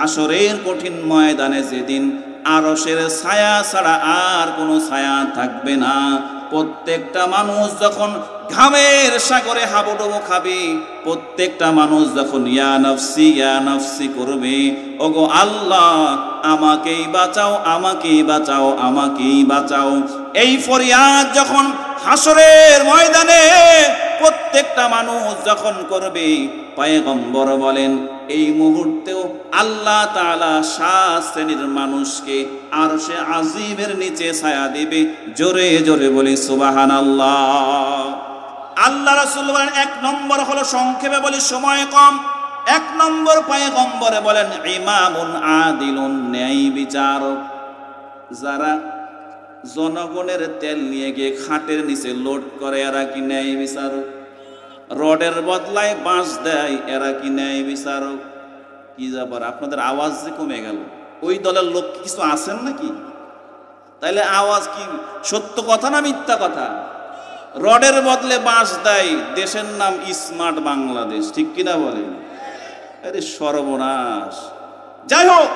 হাসরের কঠিন ময়দানে যেদিন আরশের ছায়া ছাড়া আর কোনো ছায়া থাকবে না, প্রত্যেকটা মানুষ যখন ঘামের সাগরে হাবুডুবু খাবে, প্রত্যেকটা মানুষ যখন ইয়া নফসি করবে, ওগো আল্লাহ আমাকেই বাঁচাও, আমাকেই বাঁচাও, আমাকেই বাঁচাও, এই ফরিয়াদ যখন হাসরের ময়দানে প্রত্যেকটা মানুষ যখন করবে, পয়গম্বর বলেন এই মুহূর্তেও আল্লাহ তাআলা 7 শ্রেণীর মানুষকে আরশে আজিমের নিচে ছায়া দিবে। জোরে জোরে বলি সুবহানাল্লাহ। আল্লাহ রাসূল বলেন 1 নম্বর হলো, সংক্ষেপে বলি সময় কম, 1 নম্বর পয়গম্বরে বলেন ইমামুন আদিলুন, ন্যায় বিচারক। যারা জনগণের তেল নিয়ে গিয়ে খাটের নিচে লোড করে এরা কি ন্যায় বিচারক? রডের বদলায় বাঁশ দেয় এরা কি ন্যায় বিচারক? কি ব্যাপার, আপনাদের আওয়াজ যে কমে গেল? ওই দলের লোক কিছু আছেন নাকি? তাইলে আওয়াজ কি সত্য কথা না মিথ্যা কথা? রডের বদলে বাঁশ দেয়, দেশের নাম স্মার্ট বাংলাদেশ, ঠিক কিনা বলেন? আরে সর্বনাশ। যাই হোক,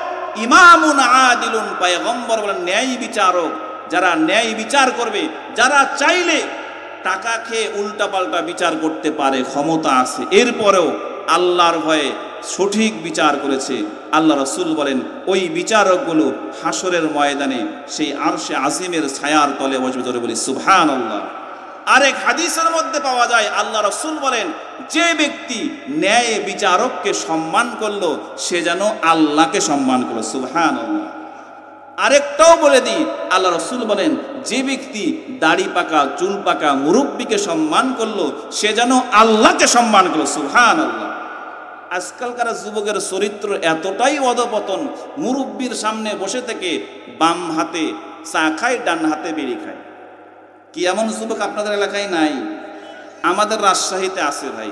ইমামুন আদিলুন, পয়গম্বর বলেন ন্যায় বিচারক। যারা ন্যায় বিচার করবে, যারা চাইলে টাকা খেয়ে উল্টাপাল্টা বিচার করতে পারে, ক্ষমতা আছে, এরপরেও আল্লাহর ভয়ে সঠিক বিচার করেছে, আল্লাহ রাসূল বলেন ওই বিচারকগুলো হাসরের ময়দানে সেই আরশে আজিমের ছায়ার তলে বসবে। ধরে বলি সুবহানাল্লাহ। আরেক হাদিসের মধ্যে পাওয়া যায় আল্লাহ রাসূল বলেন যে ব্যক্তি ন্যায় বিচারককে সম্মান করলো সে যেন আল্লাহকে সম্মান করলো। সুবহানাল্লাহ। আরেকটাও বলে দিই, আল্লাহ রাসূল বলেন যে ব্যক্তি দাড়ি পাকা চুল পাকা মুরব্বীকে সম্মান করলো সে যেন আল্লাহকে সম্মান করলো। সুবহানাল্লাহ। আজকালকার যুবকের চরিত্র এতটাই অধপতন, মুরব্বীর সামনে বসে থেকে বাম হাতে চা খায়, ডান হাতে বিড়ি খায়। কি এমন যুবক আপনাদের এলাকায় নাই? আমাদের রাজশাহীতে আছে ভাই,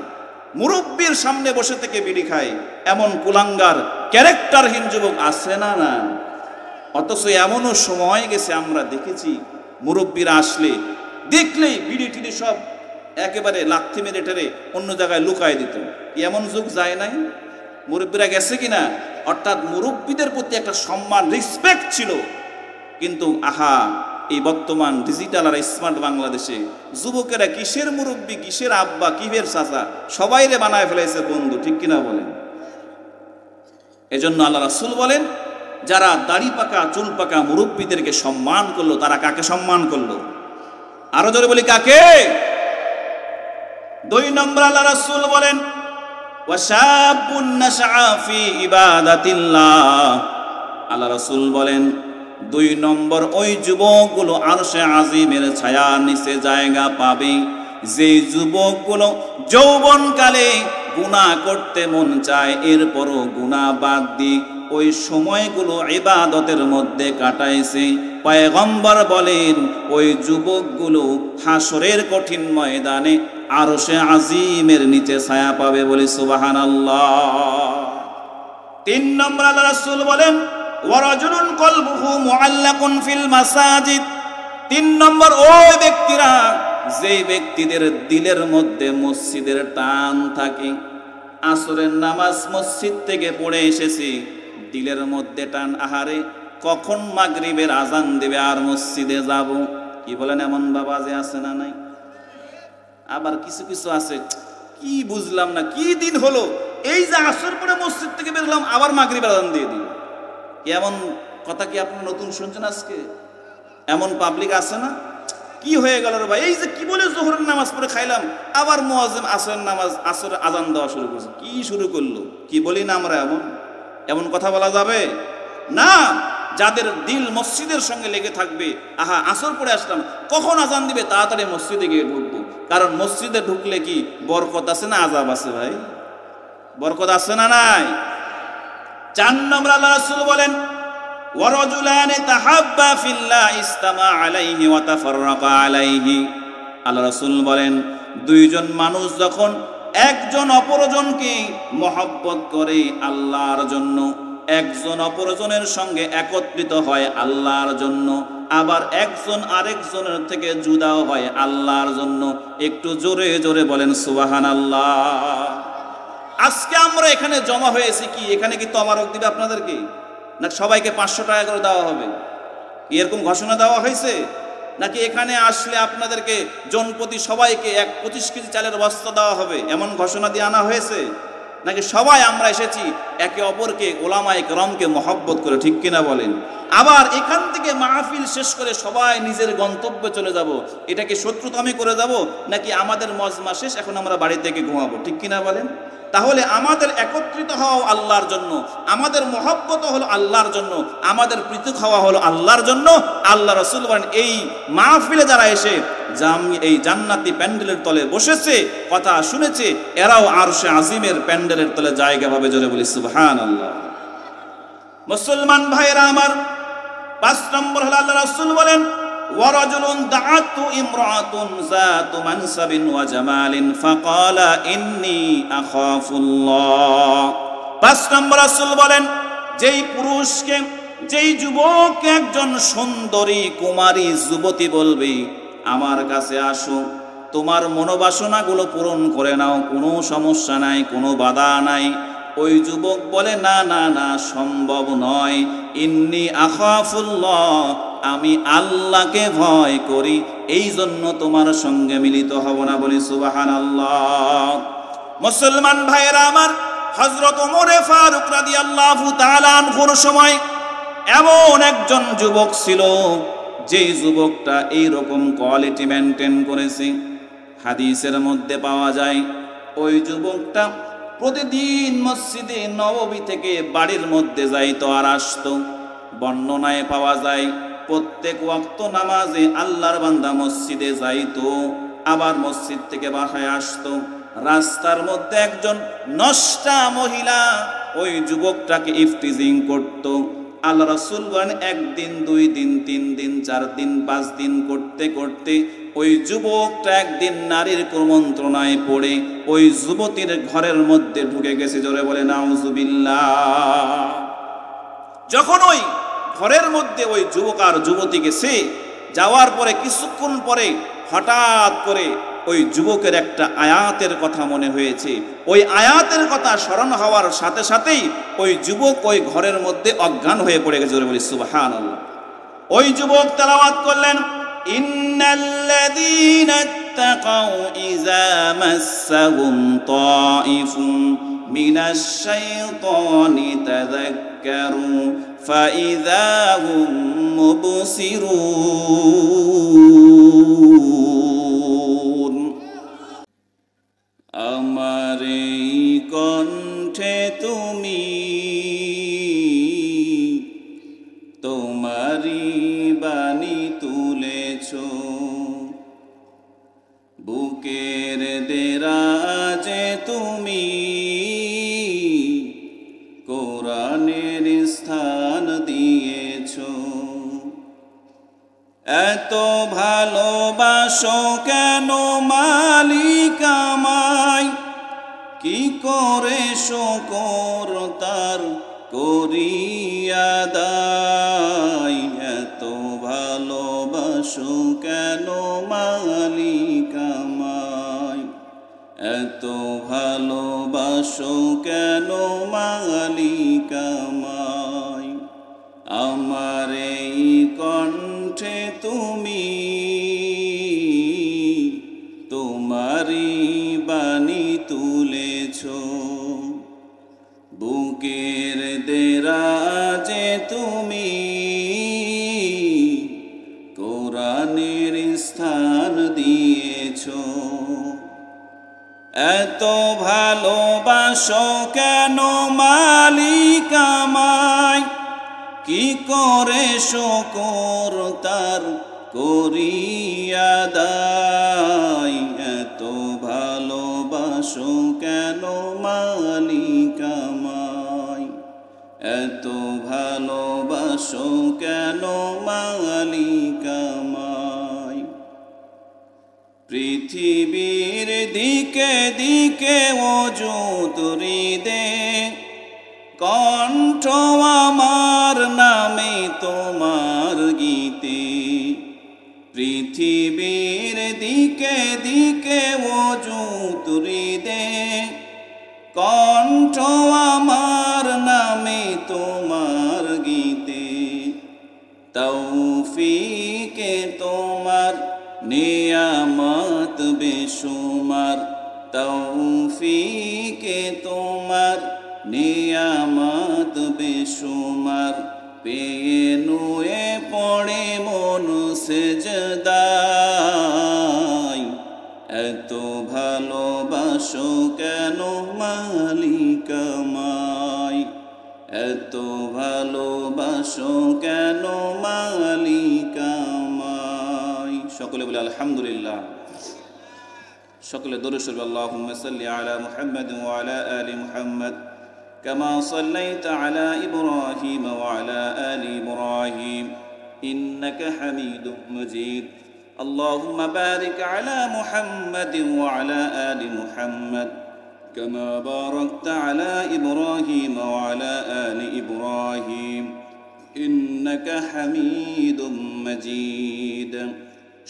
মুরব্বীর সামনে বসে থেকে বিড়ি খায়, এমন কুলাঙ্গার ক্যারেক্টারহীন যুবক আছে না? না। অথচ এমনও সময় গেছে আমরা দেখেছি মুরব্বীরা আসলে দেখলেই বিড়ি টিড়ি সব একেবারে লাথি মেরে টেরে অন্য জায়গায় লুকায় দিত। এমন যুগ যায় নাই? মুরব্বীরা গেছে কিনা? অর্থাৎ মুরব্বীদের প্রতি একটা সম্মান, রেসপেক্ট ছিল। কিন্তু আহা, এই বর্তমান ডিজিটাল আর স্মার্ট বাংলাদেশে যুবকেরা কিসের মুরব্বী, কিসের আব্বা, কিসের চাচা, সবাইরে বানায় ফেলেছে বন্ধু, ঠিক কিনা বলেন? এজন্য আল্লাহ রাসূল বলেন যারা দাড়ি পাকা চুল পাকা মুরব্বীদেরকে সম্মান করলো তারা কাকে সম্মান করলো? আরো জোরে বলি কাকে? 2 নম্বর আল্লাহ রাসূল বলেন ওয়াশাবুন নাশআ ফি ইবাদাতিল্লাহ। আল্লাহ রাসূল বলেন 2 নম্বর ওই যুবকগুলো আরশে আজিমের ছায়ার নিচে জায়গা পাবে যে যুবকগুলো যৌবনকালে গুনাহ করতে মন চায়, এরপরও গুনাহ বাদ দিয়ে ওই সময়গুলো ইবাদতের মধ্যে কাটাইছে। পয়গম্বর বলেন ওই যুবকগুলো হাসরের কঠিন ময়দানে আরশে আজিমের নিচে ছায়া পাবে। বলি সুবহানাল্লাহ। 3 নম্বর আল্লাহ রাসূল বলেন ওয়ারাজুলুন কলবুহু মুআল্লাকুন ফিল মাসাজিদ। 3 নম্বর ওই ব্যক্তিরা যে ব্যক্তিদের দিলের মধ্যে মসজিদের টান থাকে, আসরের নামাজ মসজিদ থেকে পড়ে এসেছে, দিলের মধ্যে টান, আহারে কখন মাগরিবের আজান দেবে আর মসজিদে যাব। কি বলেন, এমন বাবা যে আছে না নাই? আবার কিছু কিছু আছে, কি বুঝলাম না, কি দিন হলো এই যে আসর পরে মসজিদ থেকে বেরোলাম আবার মাগরিবের আজান দিয়ে দিল। এমন কথা কি আপনি নতুন শুনছেন আজকে? এমন পাবলিক আছে না? কি হয়ে গেল রে ভাই, এই যে কি বলে জোহরের নামাজ পড়ে খাইলাম আবার মুয়াজ্জিন আসরের নামাজ আসরে আজান দেওয়া শুরু করছে। কি শুরু করলো? কি বলি না আমরা? এমন কথা বলা যাবে না। যাদের দিল মসজিদের সঙ্গে লেগে থাকবে, আহা আসর পড়ে আসলাম, কখন আজান দিবে তাড়াতাড়ি মসজিদে গিয়ে ঢুকবো। কারণ মসজিদে ঢুকলে কি বরকত আছে না আযাব আছে? ভাই বরকত আছে না নাই? 4 নম্বর আল্লাহ রাসূল বলেন ওয়ারাজুলানি তাহাব্বা ফিল্লাহ ইসতামা আলাইহি ওয়া তাফাররাকা আলাইহি। আল্লাহ রাসূল বলেন 2 জন মানুষ যখন একজন অপরজনকে মহব্বত করে আল্লাহর জন্য, একজন অপরজনের সঙ্গে একত্রিত হয় আল্লাহর জন্য, আবার একজন আরেকজনের থেকে জুদাও হয় আল্লাহর জন্য। একটু জোরে জোরে বলেন সুবহানাল্লাহ। আজকে আমরা এখানে জমা হয়েছি কি, এখানে কি তবারক দিবে আপনাদেরকে, না সবাইকে 500 টাকা করে দেওয়া হবে, এরকম ঘোষণা দেওয়া হয়েছে? নাকি এখানে আসলে আপনাদেরকে জনপ্রতি সবাইকে 25 কেজি চালের বস্তা দেওয়া হবে, এমন ঘোষণা দিয়ে আনা হয়েছে? নাকি সবাই আমরা এসেছি একে অপরকে ওলামায়ে কেরামকে মহব্বত করে, ঠিক কিনা বলেন? আবার এখান থেকে মাহফিল শেষ করে সবাই নিজের গন্তব্যে চলে যাব, এটা কি শত্রুতামি করে যাব, নাকি আমাদের মজমা শেষ এখন আমরা বাড়ি থেকে ঘুমাবো, ঠিক কিনা বলেন? তাহলে আমাদের একত্রিত হওয়া আল্লাহর জন্য, আমাদের মহব্বত হলো আল্লাহর জন্য, আমাদের পৃথক হওয়া হলো আল্লাহর জন্য। আল্লাহ রাসূল বলেন এই মাহফিলে যারা এসে এই জান্নাতি প্যান্ডেলের তলে বসেছে, কথা শুনেছে, এরাও আরশে আজিমের প্যান্ডেলের তলে জায়গা পাবে। জোরে বলি সুবহানাল্লাহ। মুসলমান ভাইরা আমার, 5 নম্বর হলো আল্লাহ রাসূল বলেন ওয়ারাজুলুন দাআতু ইমরাআতুন যাতু মানসাবিন ওয়া জামালিন ফাকালা ইন্নী আখাফুল্লাহ। 5 নম্বর রাসূল বলেন যেই পুরুষকে, যেই যুবককে একজন সুন্দরী কুমারী যুবতী বলবে আমার কাছে আসো, তোমার মনোবাসনাগুলো পূরণ করে নাও, কোনো সমস্যা নাই, কোনো বাধা নাই, ওই যুবক বলে না না না, সম্ভব নয়, ইন্নী আখাফুল্লাহ, আমি আল্লাহকে ভয় করি, এই জন্য তোমার সঙ্গে মিলিত হব না। বলি সুবহানাল্লাহ। মুসলমান ভাইরা আমার, হযরত ওমর ফারুক রাদিয়াল্লাহু তাআলা আনহুর সময় এমন একজন যুবক ছিল, যেই যুবকটা এই রকম কোয়ালিটি মেনটেন করেছে। হাদিসের মধ্যে পাওয়া যায় ওই যুবকটা প্রতিদিন মসজিদে নববী থেকে বাড়ির মধ্যে যাইতো আর আসতো। বর্ণনায় পাওয়া যায় প্রত্যেক ওয়াক্ত নামাজে আল্লাহর বান্দা মসজিদে যাইতো, আবার মসজিদ থেকে বাসায় আসতো। রাস্তার মধ্যে একজন নষ্টা মহিলা ওই যুবকটাকে ইফতিজিং করত। আল্লাহ রাসূল বলেন 1 দিন 2 দিন 3 দিন 4 দিন 5 দিন করতে করতে ওই যুবকটা একদিন নারীর কুমন্ত্রণায় পড়ে ওই যুবতীর ঘরের মধ্যে ঢুকে গেছে। জোরে বলে নাউজুবিল্লাহ। যখন ওই ঘরের মধ্যে ওই যুবক আর যুবতী গেছে, যাওয়ার পরে কিছুক্ষণ পরে হঠাৎ করে ওই যুবকের একটা আয়াতের কথা মনে হয়েছে। ওই আয়াতের কথা স্মরণ হওয়ার সাথে সাথেই ওই যুবক ওই ঘরের মধ্যে অজ্ঞান হয়ে পড়ে গেছে। জোরে বলি সুবহানাল্লাহ। ওই যুবক তেলাওয়াত করলেন ইন্নাল্লাযীনা ইত্তাকাউ ইযা মাসসাহুম তাইফুন মিনাশ শাইতানি তাযাক্কারু ফাইযা হুম মুবসিরুন। আমার এই কণ্ঠে তুমি তোমারি বাণী তুলেছ, বুকের দেরাজে তুমি কোরআনের স্থান দিয়েছ। এত ভালোবাসো কেন মালিক আমায়, কি করে শুকর তার করিয়া দায়। এত ভালোবাসো কেন মালিক আমায়, এত ভালোবাসো কেন মালিক আমায়। আমার এই কণ্ঠে তুমি তোমারি বাণী তুলেছ, বুকের দেরাজে তুমি কোরআনের স্থান দিয়েছ। এত ভালোবাসো কেন মালিক আমায়, কি করে শুকর তার করিয়া দায়। এত ভালোবাসো কেন মালিক আমায়, এত ভালোবাসো কেন মালিক আমায়। পৃথিবীর দিকে দিকে ওজুদ হৃদে, কণ্ঠ আমার নামে তোমার গীতে। পৃথিবীর দিকে দিকে ওজুদ হৃদে, এসো আমার নামে তোমার গীতে, তৌফিকে তোমার নিয়ামত বেশুমার, তৌফিকে তোমার নিয়ামত বেশুমার, পেয়ে নুয়ে পড়ে মন সেজদায়, এত ভালোবাসো কেন মালিক আমায়, এত ভালোবাসো কেন মালিক আমায়। সকলে বলে আলহামদুলিল্লাহ। সকলে দরুদ শরীফ আল্লাহুম্মা সাল্লি আলা মুহাম্মাদ ওয়া আলা আলি মুহাম্মাদ কামা সাল্লাইতা আলা ইব্রাহিম ওয়া আলা আলি ইব্রাহিম ইন্নাকা হামিদুম মাজিদ। আল্লাহুম্মা বারিক আলা মুহাম্মাদ ওয়া আলা আলি মুহাম্মাদ কামা বারাকতা আলা ইব্রাহিম ওয়া আলা আলি ইব্রাহিম ইন্নাকা হামিদুম মাজিদ।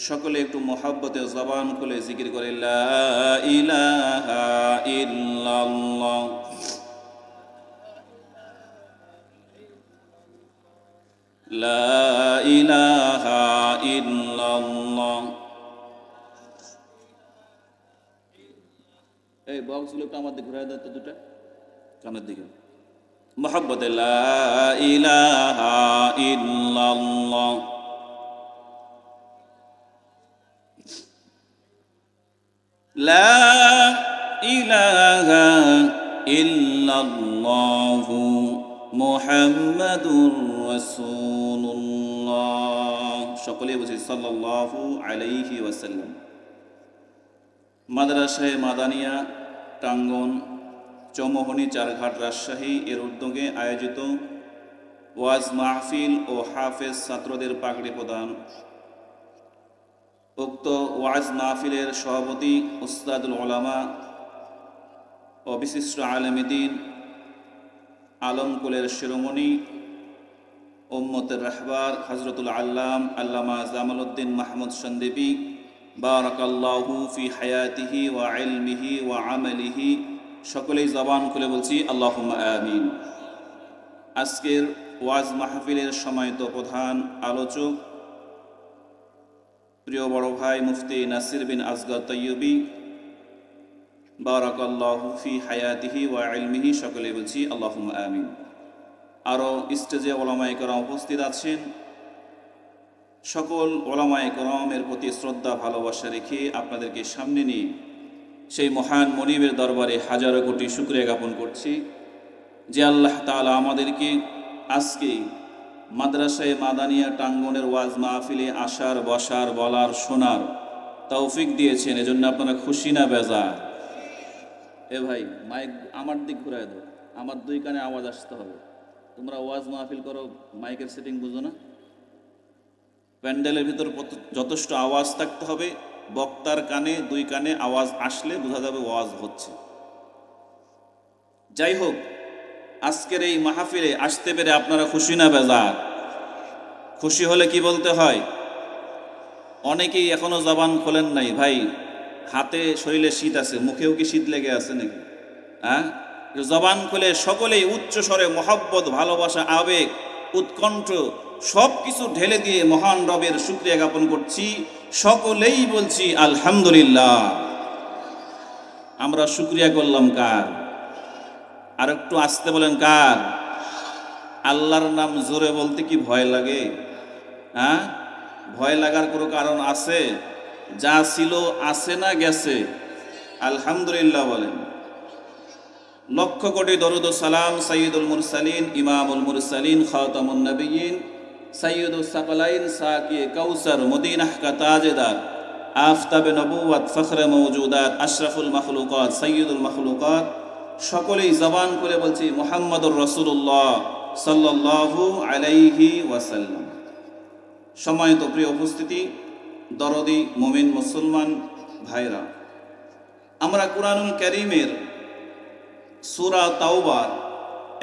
সকলে একটু মোহাব্বতে জবান খুলে জিকির করে লা ইলাহা ইল্লাল্লাহ, লা ইলাহা ইল্লাল্লাহ। এই বক্সগুলোটা আমার দিকে ঘুরাই দাও তো, দুটা কানের দিকে। মোহাব্বতে লা ইলাহা ইল্লাল্লাহ, লা ইলাহা ইল্লাল্লাহু মুহাম্মাদুর রাসূলুল্লাহ। সকলে বলছি সাল্লাল্লাহু আলাইহি ওয়াসাল্লাম। মাদ্রাসায়ে মাদানিয়া টাঙ্গন চৌমোহনী চারঘাট রাজশাহী এর উদ্যোগে আয়োজিত ওয়াজ মাহফিল ও হাফেজ ছাত্রদের পাগড়ি প্রদান। উক্ত ওয়াজ মাহফিলের সভাপতি উস্তাদুল উলামা ও বিশিষ্ট আলেমে দ্বীন আলমকুলের শিরোমণি উম্মতের রাহবার হযরতুল আল্লাম আল্লামা জামালউদ্দিন মাহমুদ সন্দেবী বারাকাল্লাহু ফি হায়াতিহি ওয়া ইলমিহি ওয়া আমালিহি। সকলেই জবান খুলে বলছি আল্লাহুম্মা আমিন। আজকের ওয়াজ মাহফিলের সম্মানিত প্রধান আলোচক প্রিয় বড় ভাই মুফতি নাসির বিন আসগর তৈয়বী বারাকাল্লাহু ফি হায়াতিহি ওয়া ইলমিহি। সকলে বলছি আল্লাহুম্মা আমিন। আরও স্টেজে ওলামায়ে কেরাম উপস্থিত আছেন। সকল ওলামায়ে কেরামের প্রতি শ্রদ্ধা ভালোবাসা রেখে আপনাদেরকে সামনে নিয়ে সেই মহান মনিবের দরবারে হাজারো কোটি শুকরিয়া জ্ঞাপন করছি যে আল্লাহ তাআলা আমাদেরকে আজকে মাদ্রাসায়ে মাদানিয়া টাঙ্গনের ওয়াজ মাহফিলে আসার, বসার, বলার, শোনার তৌফিক দিয়েছেন। এজন্য আপনারা খুশি না বেজার? এ ভাই মাইক আমার দিক ঘুরায় দাও, আমার দুই কানে আওয়াজ আসতে হবে। তোমরা ওয়াজ মাহফিল করো, মাইকের সেটিং বুঝো না? প্যান্ডেলের ভিতর যথেষ্ট আওয়াজ থাকতে হবে, বক্তার কানে দুই কানে আওয়াজ আসলে বোঝা যাবে ওয়াজ হচ্ছে। যাই হোক, আজকের এই মাহফিলে আসতে পেরে আপনারা খুশি না বেজার? খুশি হলে কি বলতে হয়? অনেকেই এখনো জবান খোলেন নাই। ভাই হাতে শরীরে শীত আছে, মুখেও কি শীত লেগে আছে নাকি? হ্যাঁ, জবান খুলে সকলেই উচ্চ স্বরে মহব্বত, ভালোবাসা, আবেগ, উৎকণ্ঠ সব কিছু ঢেলে দিয়ে মহান রবের শুকরিয়া জ্ঞাপন করছি। সকলেই বলছি আলহামদুলিল্লাহ। আমরা শুকরিয়া করলাম কার? আর একটু আসতে বলেন কার? আল্লাহর নাম জোরে বলতে কি ভয় লাগে? হ্যাঁ, ভয় লাগার কোনো কারণ আছে? যা ছিল আছে না গেছে? আলহামদুলিল্লাহ বলেন। লক্ষ কোটি দরুদ ও সালাম সাইয়্যিদুল মুরসালিন, ইমামুল মুরসালিন, খাতামুন নবিয়্যিন, সাইয়্যিদুস সাকলাইন, সাকিয়ে কাউসার, মদিনাহ কা তাজদার, আফতাবে নবুওয়াত, ফখরে মওজুদাত, আশরাফুল মাখলুকাত, সাইয়্যিদুল মাখলুকাত। সকলেই জবান করে বলছি মুহাম্মাদুর রাসূলুল্লাহ সাল্লাল্লাহু আলাইহি ওয়াসাল্লাম। সম্মানিত প্রিয় উপস্থিতি, দরদি মুমিন মুসলমান ভাইরা, আমরা কুরআনুল কারীমের সূরা তাওবার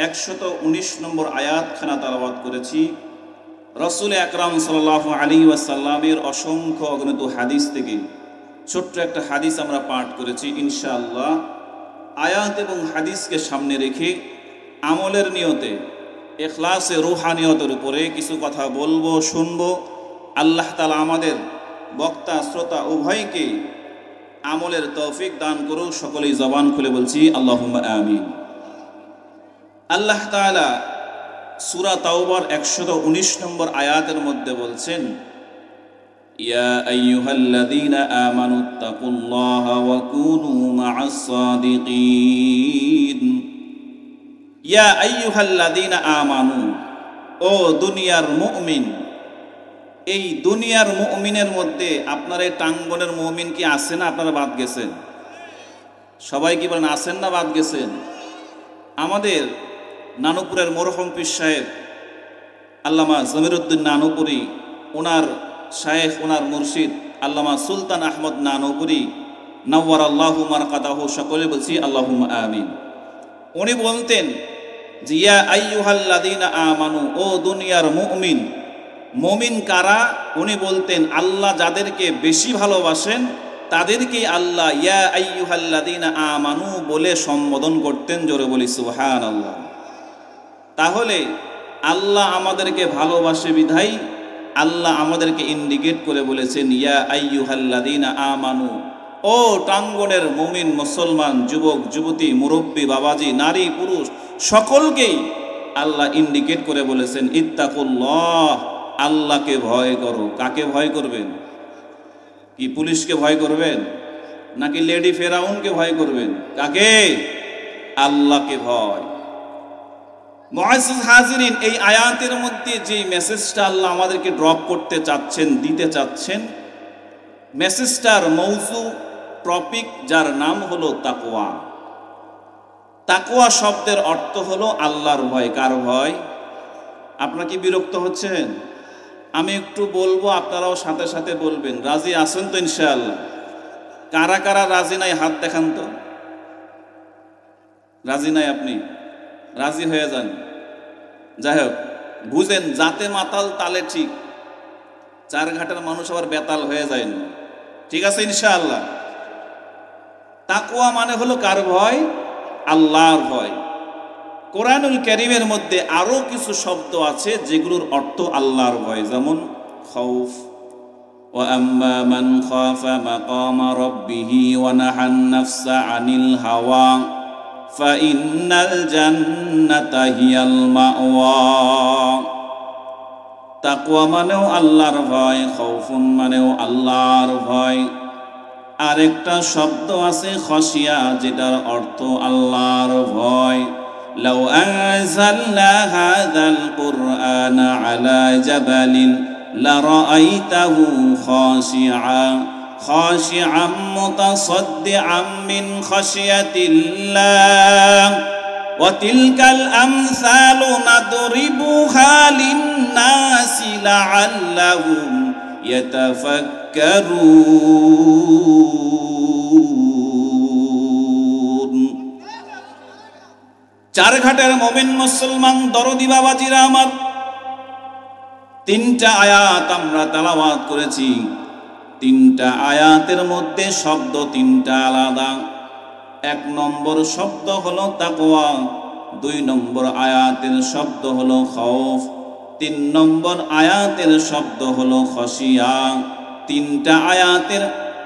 119 নম্বর আয়াতখানা তেলাওয়াত করেছি। রাসূল আকরাম সাল্লাল্লাহু আলাইহি ওয়াসাল্লামের অসংখ্য অগণিত হাদিস থেকে ছোট্ট একটা হাদিস আমরা পাঠ করেছি। ইনশাআল্লাহ আয়াত এবং হাদিসকে সামনে রেখে আমলের নিয়তে, ইখলাসে রুহানিয়তের উপরে কিছু কথা বলবো, শুনবো। আল্লাহ তাআলা আমাদের বক্তা শ্রোতা উভয়কে আমলের তৌফিক দান করুক। সকলেই জবান খুলে বলছি আল্লাহুম্মা আমিন। আল্লাহ তাআলা সূরা তাওবার 119 নম্বর আয়াতের মধ্যে বলছেন, ইয়া আইয়ুহাল্লাযীনা আমানুত্তাকুল্লাহা ওয়া কুনু মা'আস সাদিকিন। ইয়া আইয়ুহাল্লাযীনা আমানু, ও দুনিয়ার মুমিন। এই দুনিয়ার মুমিনের মধ্যে আপনার এই টাঙ্গনের মুমিন কি আছে না আপনারা বাদ গেছেন? সবাই কি বলেন আছেন না বাদ গেছেন? আমাদের নানুপুরের মরহুম পীর সাহেব আল্লামা জমিরুদ্দিন নানুপুরি, ওনার শায়েখ, ওনার মুর্শিদ আল্লামা সুলতান আহমদ নানুপুরি নাওয়ারাল্লাহু মারকাদাহু, সকলে বলছি আল্লাহুম্মা আমিন। উনি বলতেন যে ইয়া আইয়ুহাল্লাযীনা আমানু, ও দুনিয়ার মুমিন। মুমিন কারা? উনি বলতেন আল্লাহ যাদেরকে বেশি ভালোবাসেন তাদেরকে আল্লাহ ইয়া আইয়ুহাল্লাযীনা আমানু বলে সম্বোধন করতেন। জোরে বলি সুবহানাল্লাহ। তাহলে আল্লাহ আমাদেরকে ভালোবাসে বিধায় আল্লাহ আমাদেরকে ইন্ডিকেট করে বলেছেন ইয়া আইয়ুহাল্লাযীনা আমানু, ও টাঙ্গনের মুমিন মুসলমান যুবক যুবতী, মুরব্বী, বাবাজি, নারী পুরুষ সকলকেই আল্লাহ ইন্ডিকেট করে বলেছেন ইত্তাকুল্লাহ, আল্লাহকে ভয় করো। কাকে ভয় করবেন? কি পুলিশকে ভয় করবেন নাকি লেডি ফেরাউনকে ভয় করবেন? কাকে? আল্লাহকে ভয়। মুআজ্জিজ হাজিরিন, এই আয়াতের মধ্যে যে মেসেজটা আল্লাহ আমাদেরকে ড্রপ করতে চাচ্ছেন, দিতে চাচ্ছেন, মেসেজটার মৌজু, টপিক, যার নাম হলো তাকওয়া। তাকওয়া শব্দের অর্থ হলো আল্লাহর ভয়। কার ভয়? আপনারা কি বিরক্ত হচ্ছেন? আমি একটু বলবো, আপনারাও সাথে সাথে বলবেন। রাজি আছেন তো ইনশাআল্লাহ? কারা কারা রাজি নাই হাত দেখান তো। রাজি নাই? আপনি রাজি হয়ে যান। যাই হোক, বুঝেন যাতে মাতাল তালে ঠিক, চার ঘাটের মানুষ আবার বেতাল হয়ে যায় না। ঠিক আছে ইনশাআল্লাহ? তাকওয়া মানে হলো কার ভয়? আল্লাহর ভয়। কোরআনুল কারীমের মধ্যে আরো কিছু শব্দ আছে যেগুলোর অর্থ আল্লাহর ভয়, যেমন খাউফ, ওয়া আম্মা মান খাফা মাকামা রাব্বিহি ওয়া নাহান নাফসা আনিল হাওয়া ফাইন্নাল জান্নাতা হিয়াল মাওয়া। তাকওয়া মানেও আল্লাহর ভয়, খাউফুন মানেও আল্লাহর ভয়। আরেকটা শব্দ আছে খশিয়া, যেটার অর্থ আল্লাহর ভয়। লাউ আনজালনা হাযাল কুরআনা আলা জাবালিন লারাআইতাহু খাশিআন মুতাসাদ্দিআন মিন খাশিয়াতিল্লাহ ওয়া তিলকাল আমসালু নাদরিবুহা লিন-নাসি লাআল্লাহুম ইয়াতাফাক্কারুন। চার ঘাটের মুমিন মুসলমান দরদি বাবাজিরা আমার, তিনটা আয়াত আমরা তেলাওয়াত করেছি। তিনটা আয়াতের মধ্যে শব্দ তিনটা আলাদা। এক নম্বর শব্দ হলো তাকওয়া, দুই নম্বর আয়াতের শব্দ হলো খাউফ, তিন নম্বর আয়াতের শব্দ হলো খশিয়া। তিনটা আয়াতের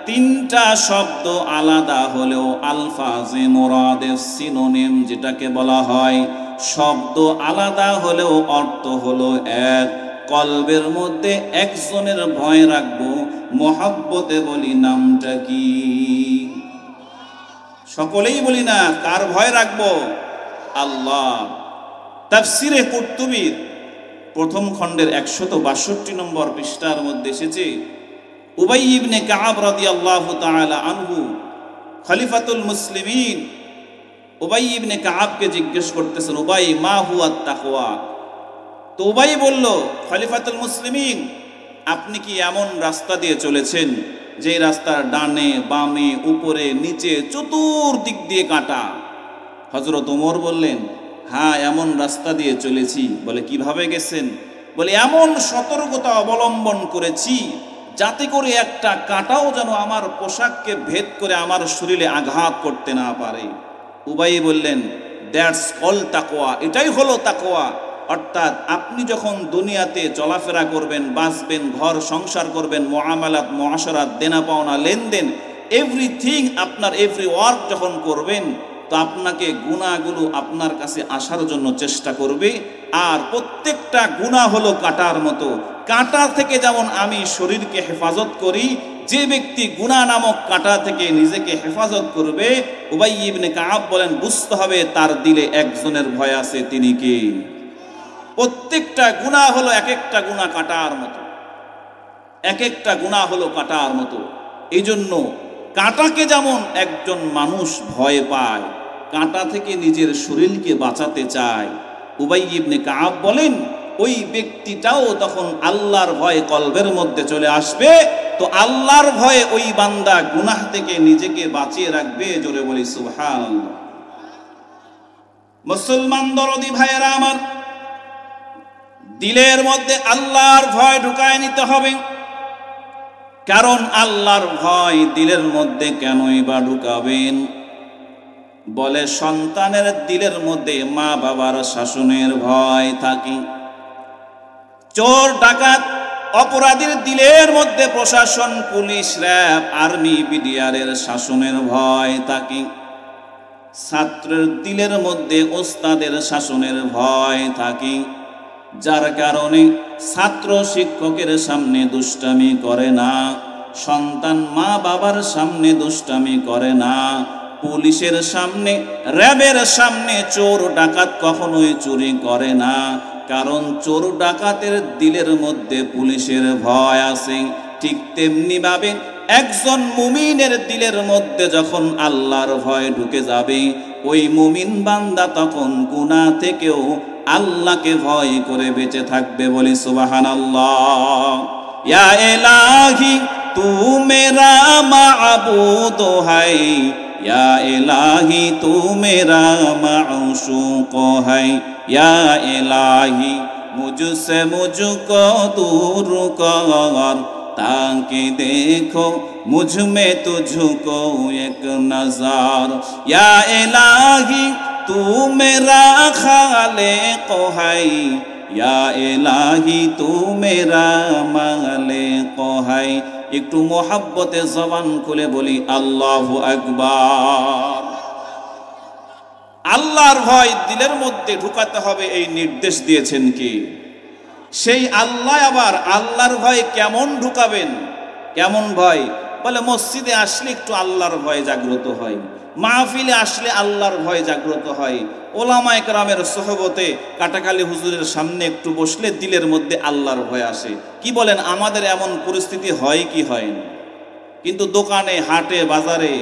তিনটা শব্দ আলাদা হলেও আলফাজে মুরাদের সিনোনিম যেটাকে বলা হয়, শব্দ আলাদা হলেও অর্থ হলো এক। কলবের মধ্যে একজনের ভয় রাখবো, মহব্বতে বলি নামটা কি? সকলেই বলি না, কার ভয় রাখবো? আল্লাহ। তাফসিরে কুরতুবীর প্রথম খণ্ডের 162 নম্বর পৃষ্ঠার মধ্যে এসেছে, উবাই ইবনে কাব রাদিয়াল্লাহু তাআলা আনহু খলিফাতুল মুসলিমিন উবাই ইবনে কাবকে জিজ্ঞেস করতেছেন, উবাই মা হুয়া তাকওয়া? তো উবাই বলল, খলিফাতুল মুসলিমিন, আপনি কি এমন রাস্তা দিয়ে চলেছেন যে রাস্তার ডানে বামে উপরে নিচে চতুর্দিক দিয়ে কাটা? হযরত ওমর বললেন, হ্যাঁ এমন রাস্তা দিয়ে চলেছি। বলে কিভাবে গেছেন? বলে এমন সতর্কতা অবলম্বন করেছি যাতে করে একটা কাঁটাও যেন আমার পোশাককে ভেদ করে আমার শরীরে আঘাত করতে না পারে। উবাই বললেন, দ্যাটস কল তাকওয়া, এটাই হলো তাকওয়া। অর্থাৎ আপনি যখন দুনিয়াতে চলাফেরা করবেন, বাঁচবেন, ঘর সংসার করবেন, মুআমালাত মুআশারাত, দেনা পাওনা, লেনদেন, এভরিথিং, আপনার এভরি ওয়ার্ক যখন করবেন, তো আপনাকে গুনাহগুলো আপনার কাছে আসার জন্য চেষ্টা করবে। আর প্রত্যেকটা গুনাহ হলো কাঁটার মতো। কাঁটা থেকে যেমন আমি শরীরকে হেফাজত করি, যে ব্যক্তি গুনাহ নামক কাঁটা থেকে নিজেকে হেফাজত করবে, উবাই ইবনে কাব বলেন, বুঝতে হবে তার দিলে একজনের ভয় আছে, তিনি কে? প্রত্যেকটা গুনাহ হলো এক একটা গুনাহ কাঁটার মতো, এক একটা গুনাহ হলো কাঁটার মতো। এই জন্য কাঁটাকে যেমন একজন মানুষ ভয় পায়, কাঁটা থেকে নিজের শরীরকে বাঁচাতে চায়, উবাই ইবনে কাব বলেন ওই ব্যক্তিটাও তখন আল্লাহর ভয় কলবের মধ্যে চলে আসবে। তো আল্লাহর ভয়ে ওই বান্দা গুনাহ থেকে নিজেকে বাঁচিয়ে রাখবে। জোরে বলি সুবহানাল্লাহ। মুসলমান দরদি ভাইয়েরা আমার, দিলের মধ্যে আল্লাহর ভয় ঢুকায় নিতে হবে। কারণ আল্লাহর ভয় দিলের মধ্যে কেনই বা ঢুকাবেন? বলে সন্তানের দিলের মধ্যে মা বাবার শাসনের ভয় থাকে, চোর ডাকাত অপরাধীর দিলের মধ্যে প্রশাসন, পুলিশ, র্যাব, আর্মি, বিডিআরের শাসনের ভয় থাকে, ছাত্রের দিলের মধ্যে ওস্তাদের শাসনের ভয় থাকে। যার কারণে ছাত্র শিক্ষকের সামনে দুষ্টামি করে না, সন্তান মা বাবার সামনে দুষ্টামি করে না, পুলিশের সামনে, র্যাবের সামনে চোর ডাকাত কখনোই চুরি করে না। কারণ চোর ডাকাতের দিলের মধ্যে পুলিশের ভয় আছে। ঠিক তেমনি ভাবে একজন মুমিনের দিলের মধ্যে যখন আল্লাহর ভয় ঢুকে যাবে, ওই মুমিন বান্দা তখন গুনাহ থেকেও আল্লাহকে ভয় করে বেঁচে থাকবে। বলি সুবহানাল্লাহ। ইয়া ইলাহি তু মেরা মাবুদ হাই, ইয়া ইলাহি তু মেরা মাউশুক হাই, ইয়া ইলাহি মুঝসে মুঝকো दूर कर, ताकि देखो मुझ में तुझको एक नजर, या इलाही तू मेरा खालिक है, या इलाही तू मेरा मालिक है। একটু মোহাব্বতে জবান খুলে বলি আল্লাহু আকবার। আল্লাহর ভয় দিলের মধ্যে ঢুকাতে হবে, এই নির্দেশ দিয়েছেন কি? সেই আল্লাহ আবার আল্লাহর ভয় কেমন ঢুকাবেন? কেমন ভয়? বলে মসজিদে আসলে একটু আল্লাহর ভয় জাগ্রত হয়, মাহফিলে আসলে আল্লাহর ভয় জাগ্রত হয়, ওলামায়ে কেরামের সোহবতে কাটাকালি হুজুরের সামনে একটু বসলে দিলের মধ্যে আল্লাহর ভয় আসে। কি বলেন, আমাদের এমন পরিস্থিতি হয় কি হয় না? কিন্তু দোকানে, হাটে, বাজারে,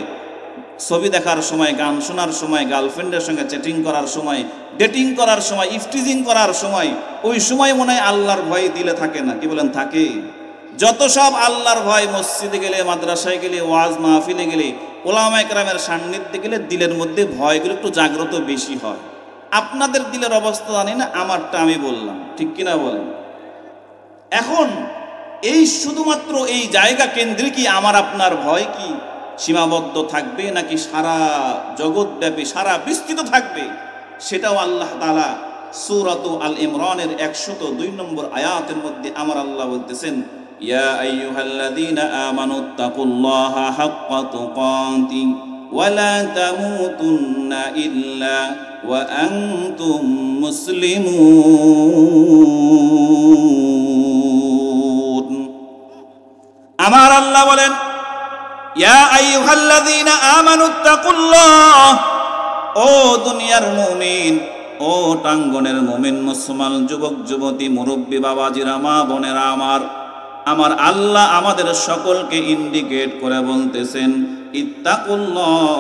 ছবি দেখার সময়, গান শোনার সময়, গার্লফ্রেন্ডের সঙ্গে চ্যাটিং করার সময়, ডেটিং করার সময়, ইফটিজিং করার সময়, ওই সময় মনে হয় আল্লাহর ভয় দিলে থাকে না? কি বলেন, থাকে? যত সব আল্লাহর ভয় মসজিদে গেলে, মাদ্রাসায় গেলে, ওয়াজ মাহফিলে গেলে, ওলামায়ে কেরামের সান্নিধ্যে গেলে দিলের মধ্যে ভয়গুলো একটু জাগ্রত বেশি হয়। আপনাদের দিলের অবস্থা জানি না, আমারটা আমি বললাম, ঠিক কিনা বলেন? এখন এই শুধুমাত্র এই জায়গা কেন্দ্রিকই আমার আপনার ভয় কি সীমাবদ্ধ থাকবে, নাকি সারা জগৎব্যাপী, সারা বিস্তৃত থাকবে? সেটাও আল্লাহ তাআলা সূরাতু আল ইমরানের 102 নম্বর আয়াতের মধ্যে আমার আল্লাহ বলতেছেন, ইয়া আইয়ুহাল্লাযীনা আমানুত্তাকুল্লাহা হাক্কা তুকাতি ওয়া লা তামুতুন্না ইল্লা ওয়া আনতুম মুসলিমুন। আমার আল্লাহ বলেন, ইয়া আইয়ুহাল্লাযীনা আমানুত্তাকুল্লাহ, ও দুনিয়ার মুমিন, ও টাঙ্গনের মুমিন মুসলমান যুবক যুবতী, মুরব্বী, বাবাজিরা, মা বোনেরা, আমার আল্লাহ আমাদের সকলকে ইন্ডিকেট করে বলতেছেন, ইত্তাকুল্লাহ,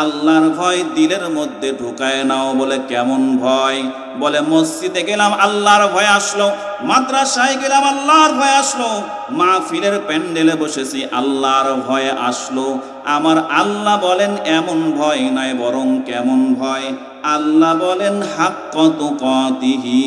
আল্লাহর ভয় দিলের মধ্যে ঢুকায় নাও। বলে কেমন ভয়? বলে মসজিদে গেলাম আল্লাহর ভয় আসলো, মাদ্রাসায় গেলাম আল্লাহর ভয় আসলো, মাহফিলের প্যান্ডেলে বসেছি আল্লাহর ভয় আসলো। আমার আল্লাহ বলেন এমন ভয় নাই, বরং কেমন ভয়? আল্লাহ বলেন হাক্কা তুকাতিহি,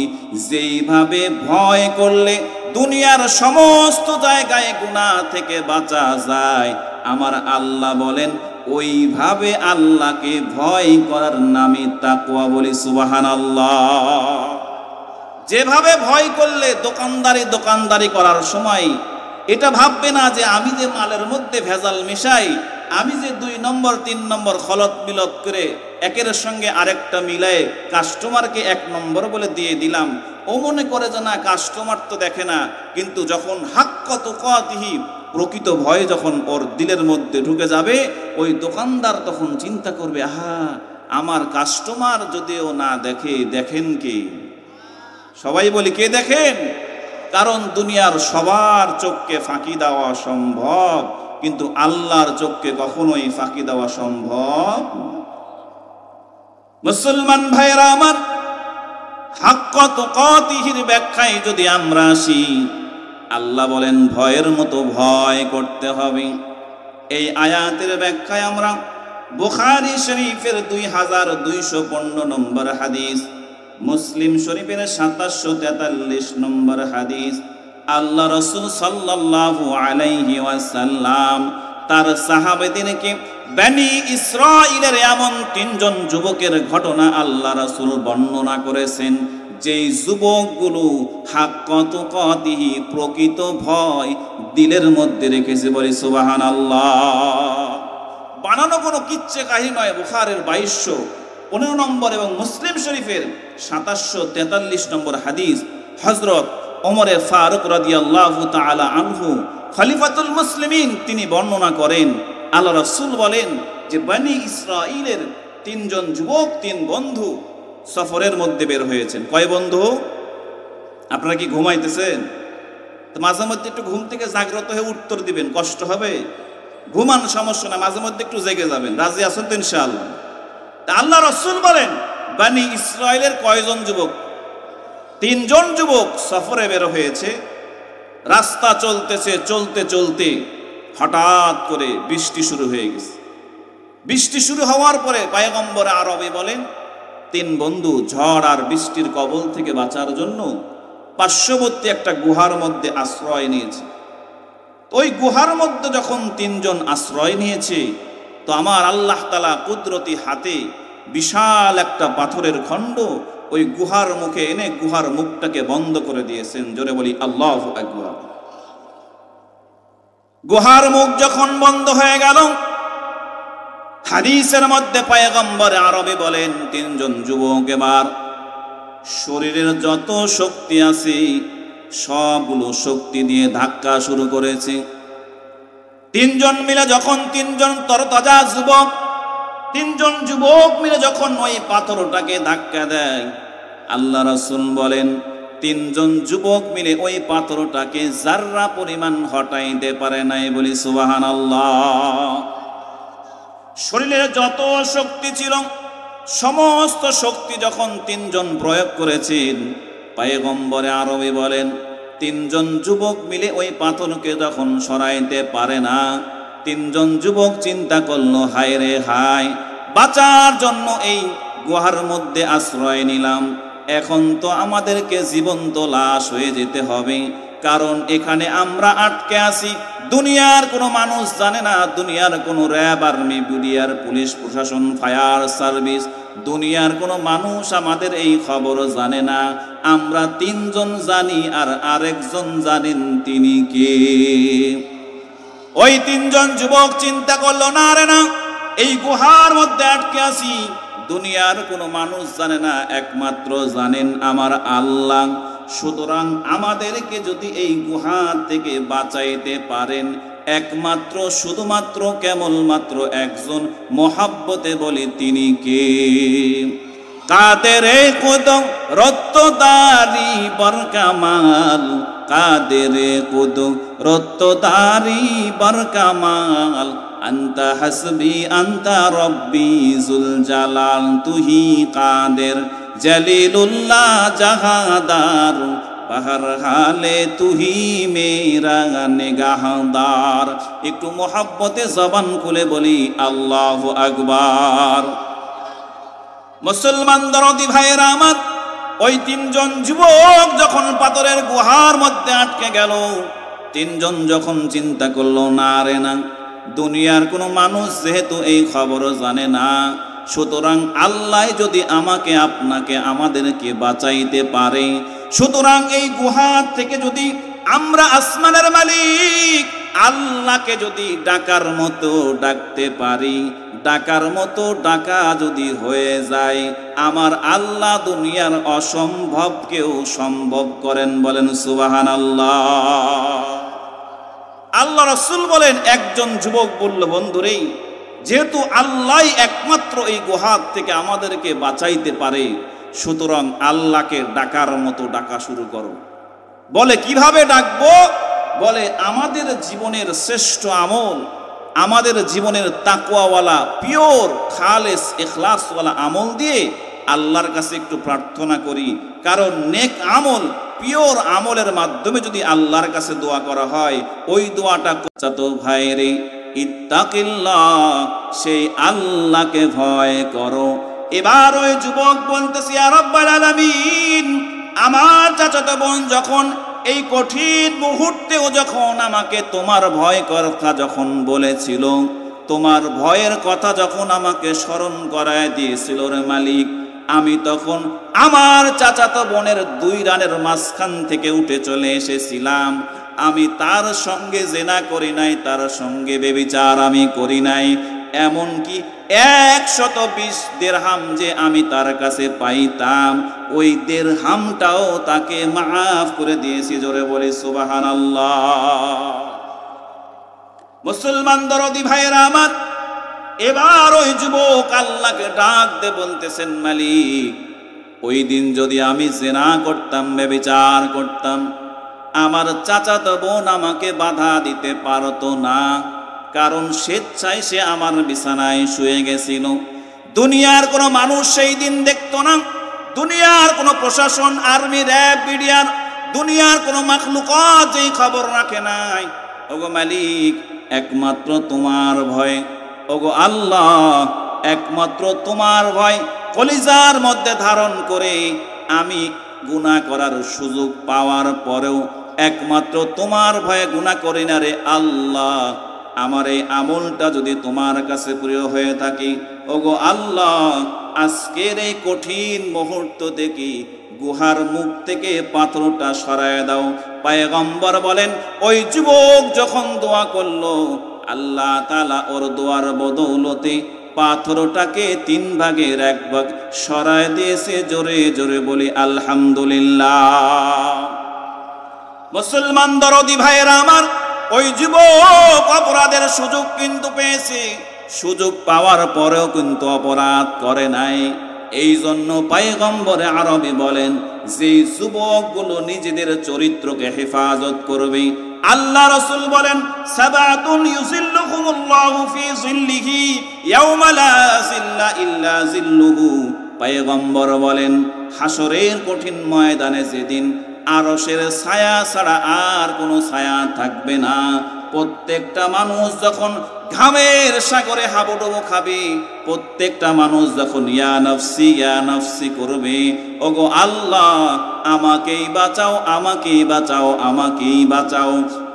যেইভাবে ভয় করলে দুনিয়ার সমস্ত জায়গায় গুনাহ থেকে বাঁচা যায়, আমার আল্লাহ বলেন ওইভাবে আল্লাহকে ভয় করার নামে তাকওয়া। বলি সুবহানাল্লাহ। যেভাবে ভয় করলে দোকানদারি করার সময় এটা ভাববে না যে আমি যে মালের মধ্যে ভেজাল মিশাই, আমি যে 2 নম্বর 3 নম্বর খলত বিলত করে একের সঙ্গে আরেকটা মিলায়ে কাস্টমারকে 1 নম্বর বলে দিয়ে দিলাম, ও মনে করে যে না কাস্টমার তো দেখে না। কিন্তু যখন হাক্কা তুকাতিহি, প্রকৃত ভয় যখন ওর দিলের মধ্যে ঢুকে যাবে, ওই দোকানদার তখন চিন্তা করবে, আহা আমার কাস্টমার যদিও না দেখে, দেখেন কি? সবাই বলি কে দেখেন? কারণ দুনিয়ার সবার চোখকে ফাঁকি দেওয়া সম্ভব, কিন্তু আল্লাহর চোখকে কখনোই ফাঁকি দেওয়া সম্ভব। মুসলমান ভাইরা আমার, হাক্কা তুকাতিহির ব্যাখ্যায় যদি আমরা আসি, আল্লাহ বলেন ভয়ের মতো ভয় করতে হবে। এই আয়াতের ব্যাখ্যায় আমরা বুখারী শরীফের 2215 নম্বর হাদিস, মুসলিম শরীফের 2743 নম্বর হাদিস, আল্লাহ রাসূল সাল্লাল্লাহু আলাইহি ওয়াসাল্লাম তার সাহাবাদেরকে বনি ইসরাঈলের এমন 3 জন যুবকের ঘটনা আল্লাহ রাসূল বর্ণনা করেছেন, যেই যুবকগুলো হাক্কা তুকাতিহি, প্রকৃত ভয় দিলের মধ্যে রেখেছে। বলি সুবহানাল্লাহ। বানানো কোনো কিচ্ছা কাহিনী নয়। বুখারীর 2215 নম্বর এবং মুসলিম শরীফের 2743 নম্বর হাদিস, হযরত ওমর ফারুক রাদিয়াল্লাহু তাআলা আনহু খলিফাতুল মুসলিমিন, তিনি বর্ণনা করেন, আল্লাহ রাসূল বলেন যে বনি ইসরাঈলের 3 জন যুবক, 3 বন্ধু সফরের মধ্যে বের হয়েছেন। কয় বন্ধু? আপনারা কি ঘুমাইতেছেন? তো মাঝে মধ্যে একটু ঘুম থেকে জাগ্রত হয়ে উত্তর দিবেন, কষ্ট হবে। ঘুমান সমস্যা না, মাঝে মধ্যে একটু জেগে যাবেন। রাজি আছেন তো ইনশাআল্লাহ? তা আল্লাহ রাসূল বলেন বনি ইসরাঈলের কয়জন যুবক? 3 জন যুবক সফরে বের হয়েছে। রাস্তা চলতেছে, চলতে চলতে হঠাৎ করে বৃষ্টি শুরু হয়ে গেছে। বৃষ্টি শুরু হওয়ার পরে পয়গম্বর আরবি বলেন 3 বন্ধু ঝড় আর বৃষ্টির কবল থেকে বাঁচার জন্য পার্শ্ববর্তী একটা গুহার মধ্যে আশ্রয় নিয়েছে। ওই গুহার মধ্যে যখন 3 জন আশ্রয় নিয়েছে, তো আমার আল্লাহ তাআলা কুদরতি হাতে বিশাল একটা পাথরের খণ্ড ওই গুহার মুখে এনে গুহার মুখটাকে বন্ধ করে দিয়েছেন। জোরে বলি আল্লাহু আকবার। গুহার মুখ যখন বন্ধ হয়ে গেল, হাদিসের মধ্যে পয়গম্বর আরবি বলেন 3 জন যুবক এবার শরীরের যত শক্তি আছে সবগুলো শক্তি দিয়ে ধাক্কা শুরু করেছে। 3 জন মিলে যখন 3 জন তরতাজা যুবক, 3 জন যুবক মিলে যখন ওই পাথরটাকে ধাক্কা দেয়, আল্লাহ রাসূল বলেন 3 জন যুবক মিলে ওই পাথরটাকে জাররা পরিমাণ হটাইতে পারে নাই। বলি সুবহানাল্লাহ। শরীরের যত শক্তি ছিল সমস্ত শক্তি যখন 3 জন প্রয়োগ করেছেন, পয়গম্বরে আরবি বলেন 3 জন যুবক মিলে ওই পাথরকে যখন সরাইতে পারে না, 3 জন যুবক চিন্তা করলো, হায় রে হায়, বাঁচার জন্য এই গুহার মধ্যে আশ্রয় নিলাম, এখন তো আমাদেরকে জীবন্ত লাশ হয়ে যেতে হবে। কারণ এখানে আমরা আটকে আছি, দুনিয়ার কোনো মানুষ জানে না, দুনিয়ার কোনো র্যাব, আর্মি, বিডিআর, পুলিশ প্রশাসন, ফায়ার সার্ভিস, দুনিয়ার কোনো মানুষ আমাদের এই খবর জানে না। আমরা 3 জন জানি, আর আরেকজন জানেন, তিনি কে? ওই 3 জন যুবক চিন্তা করলো, না রে না, এই গুহার মধ্যে আটকে আছি, দুনিয়ার কোনো মানুষ জানে না, একমাত্র জানেন আমার আল্লাহ। সুতরাং আমাদেরকে যদি এই গুহা থেকে বাঁচাইতে পারেন, একমাত্র শুধুমাত্র কেবলমাত্র একজন, মোহাব্বতে বলি তিনি কে? কাদেরে কুদম রত্তদারি বরকামাল, কাদেরে কুদম রত্তদারি বরকামাল, আন্তা হাসবি আন্তা রব্বি জুল জালাল, তুহি কাদের জলিলুল্লাহ জাহাদার, বাহার হালে তুহি মেরা নিগাহদার। একটু মোহাব্বতে জবান খুলে বলি আল্লাহু আকবার। মুসলমান দরদি ভাইয়েরা আমার, ওই 3 জন যুবক যখন পাথরের গুহার মধ্যে আটকে গেল, 3 জন যখন চিন্তা করলো, না রে না, দুনিয়ার কোনো মানুষ যেহেতু এই খবরও জানে না, সুতরাং আল্লাহ যদি আমাকে আপনাকে আমাদেরকে বাঁচাইতে পারে, সুতরাং এই গুহা থেকে যদি আমরা আসমানের মালিক আল্লাহকে যদি ডাকার মতো ডাকতে পারি, ডাকার মতো ডাকা যদি হয়ে যায়, আমার আল্লাহ দুনিয়ার অসম্ভবকেও সম্ভব করেন। বলেন সুবহানাল্লাহ। আল্লাহ রাসূল বলেন, একজন যুবক বলল, বন্ধুরে, যেহেতু আল্লাহ একমাত্র এই গুহা থেকে আমাদেরকে বাঁচাইতে পারে, সুতরাং আল্লাহকে ডাকার মতো ডাকা শুরু করো। বলে কিভাবে ডাকবো? বলে আমাদের জীবনের শ্রেষ্ঠ আমল, আমাদের জীবনের তাকওয়াওয়ালা পিওর খালেস ইখলাসওয়ালা আমল দিয়ে আল্লাহর কাছে একটু প্রার্থনা করি। কারণ নেক আমল, পিওর আমলের মাধ্যমে যদি আল্লাহর কাছে দোয়া করা হয়, ওই দোয়াটা তো ভাইরে ইত্তাকিল্লাহ, সেই আল্লাহকে ভয় করো। এবার ওই যুবক বলতেছে, ইয়া রাব্বাল আলামিন, আমার চাচাতো বোন যখন এই কঠিন মুহূর্তেও যখন আমাকে তোমার ভয় কথা যখন বলেছিল, তোমার ভয়ের কথা যখন আমাকে স্মরণ করায় দিয়েছিল রে মালিক, আমি তখন আমার চাচাতো বোনের 2 রানের মাঝখান থেকে উঠে চলে এসেছিলাম। আমি তার সঙ্গে জেনা করি নাই, তার সঙ্গে ব্যভিচার আমি করি নাই, এমনকি 120 দিরহাম যে আমি তার কাছে পাইতাম, ওই দিরহামটাও তাকে মাফ করে দিয়েছি। জোরে বলি সুবহানাল্লাহ। মুসলমান দরদি ভাইয়েরা আমার, এবার ওই যুবক আল্লাহকে ডাক দিয়ে বলতেছেন, মালিক, ওই দিন যদি আমি জেনা করতাম, ব্যভিচার করতাম, আমার চাচাতো বোন আমাকে বাধা দিতে পারতো না, কারণ স্বেচ্ছায় সে আমার বিছানায় শুয়ে গেছিল। দুনিয়ার কোনো মানুষ সেই দিন দেখতো না, দুনিয়ার কোনো প্রশাসন, আর্মি, র্যাব, বিডিআর, দুনিয়ার কোনো মাখলুকাত যেই খবর রাখে নাই। ওগো মালিক, একমাত্র তোমার ভয়, ওগো আল্লাহ, একমাত্র তোমার ভয় কলিজার মধ্যে ধারণ করে আমি গুনাহ করার সুযোগ পাওয়ার পরেও একমাত্র তোমার ভয়ে গুনাহ করি না রে আল্লাহ। আমার এই আমলটা যদি তোমার কাছে প্রিয় হয়ে থাকে, ওগো আল্লাহ, আজকের এই কঠিন মুহূর্ত দেখি গুহার মুখ থেকে পাথরটা সরায় দাও। পয়গম্বর বলেন, ওই যুবক যখন দোয়া করলো, আল্লাহ তাআলা ওর দোয়ার বদৌলতে পাথরটাকে 3 ভাগের 1 ভাগ সরায় দিয়েছে। জোরে জোরে বলি আলহামদুলিল্লাহ। মুসলমান দরদি ভাইয়েরা আমার, ওই যুবক অপরাধের সুযোগ কিন্তু পেয়েছে, সুযোগ পাওয়ার পরেও কিন্তু অপরাধ করে নাই। এই জন্য পয়গম্বরে আরবি বলেন, যে যুবকগুলো নিজেদের চরিত্রকে হেফাজত করবে, আল্লাহ রাসূল বলেন, সাবাতুন ইউযিল্লুহুমুল্লাহু ফি যিল্লিহি ইয়াওমা লা যিল্লা ইল্লা যিল্লুহু। পয়গম্বর বলেন, হাসরের কঠিন ময়দানে যেদিন আরশের ছায়া ছাড়া আর কোনো ছায়া থাকবে না, প্রত্যেকটা মানুষ যখন ঘামের সাগরে হাবুডুবু খাবে, প্রত্যেকটা মানুষ যখন ইয়া নফসি ইয়া নফসি করবে, ওগো আল্লাহ, আমাকেই বাঁচাও, আমাকেই বাঁচাও, আমাকেই বাঁচাও,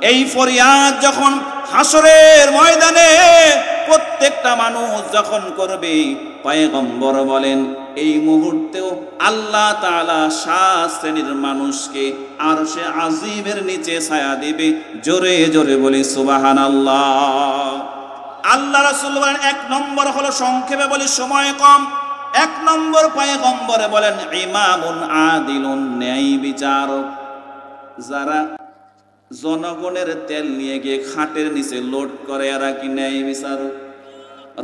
এই ফরিয়াদ যখন হাসরের ময়দানে প্রত্যেকটা মানুষ যখন করবে, পয়গম্বর বলেন, এই মুহূর্তেও আল্লাহ তাআলা 7 শ্রেণীর মানুষকে আরশে আজিমের নিচে ছায়া দিবে। জোরে জোরে বলি সুবহানাল্লাহ। আল্লাহ রাসূল বলেন, 1 নম্বর হলো, সংক্ষেপে বলি সময় কম, 1 নম্বর পয়গম্বরে বলেন, ইমামুন আদিলুন, ন্যায় বিচারক। যারা জনগণের তেল নিয়ে গিয়ে খাটের নিচে লোড করে, এরা কি ন্যায় বিচারক?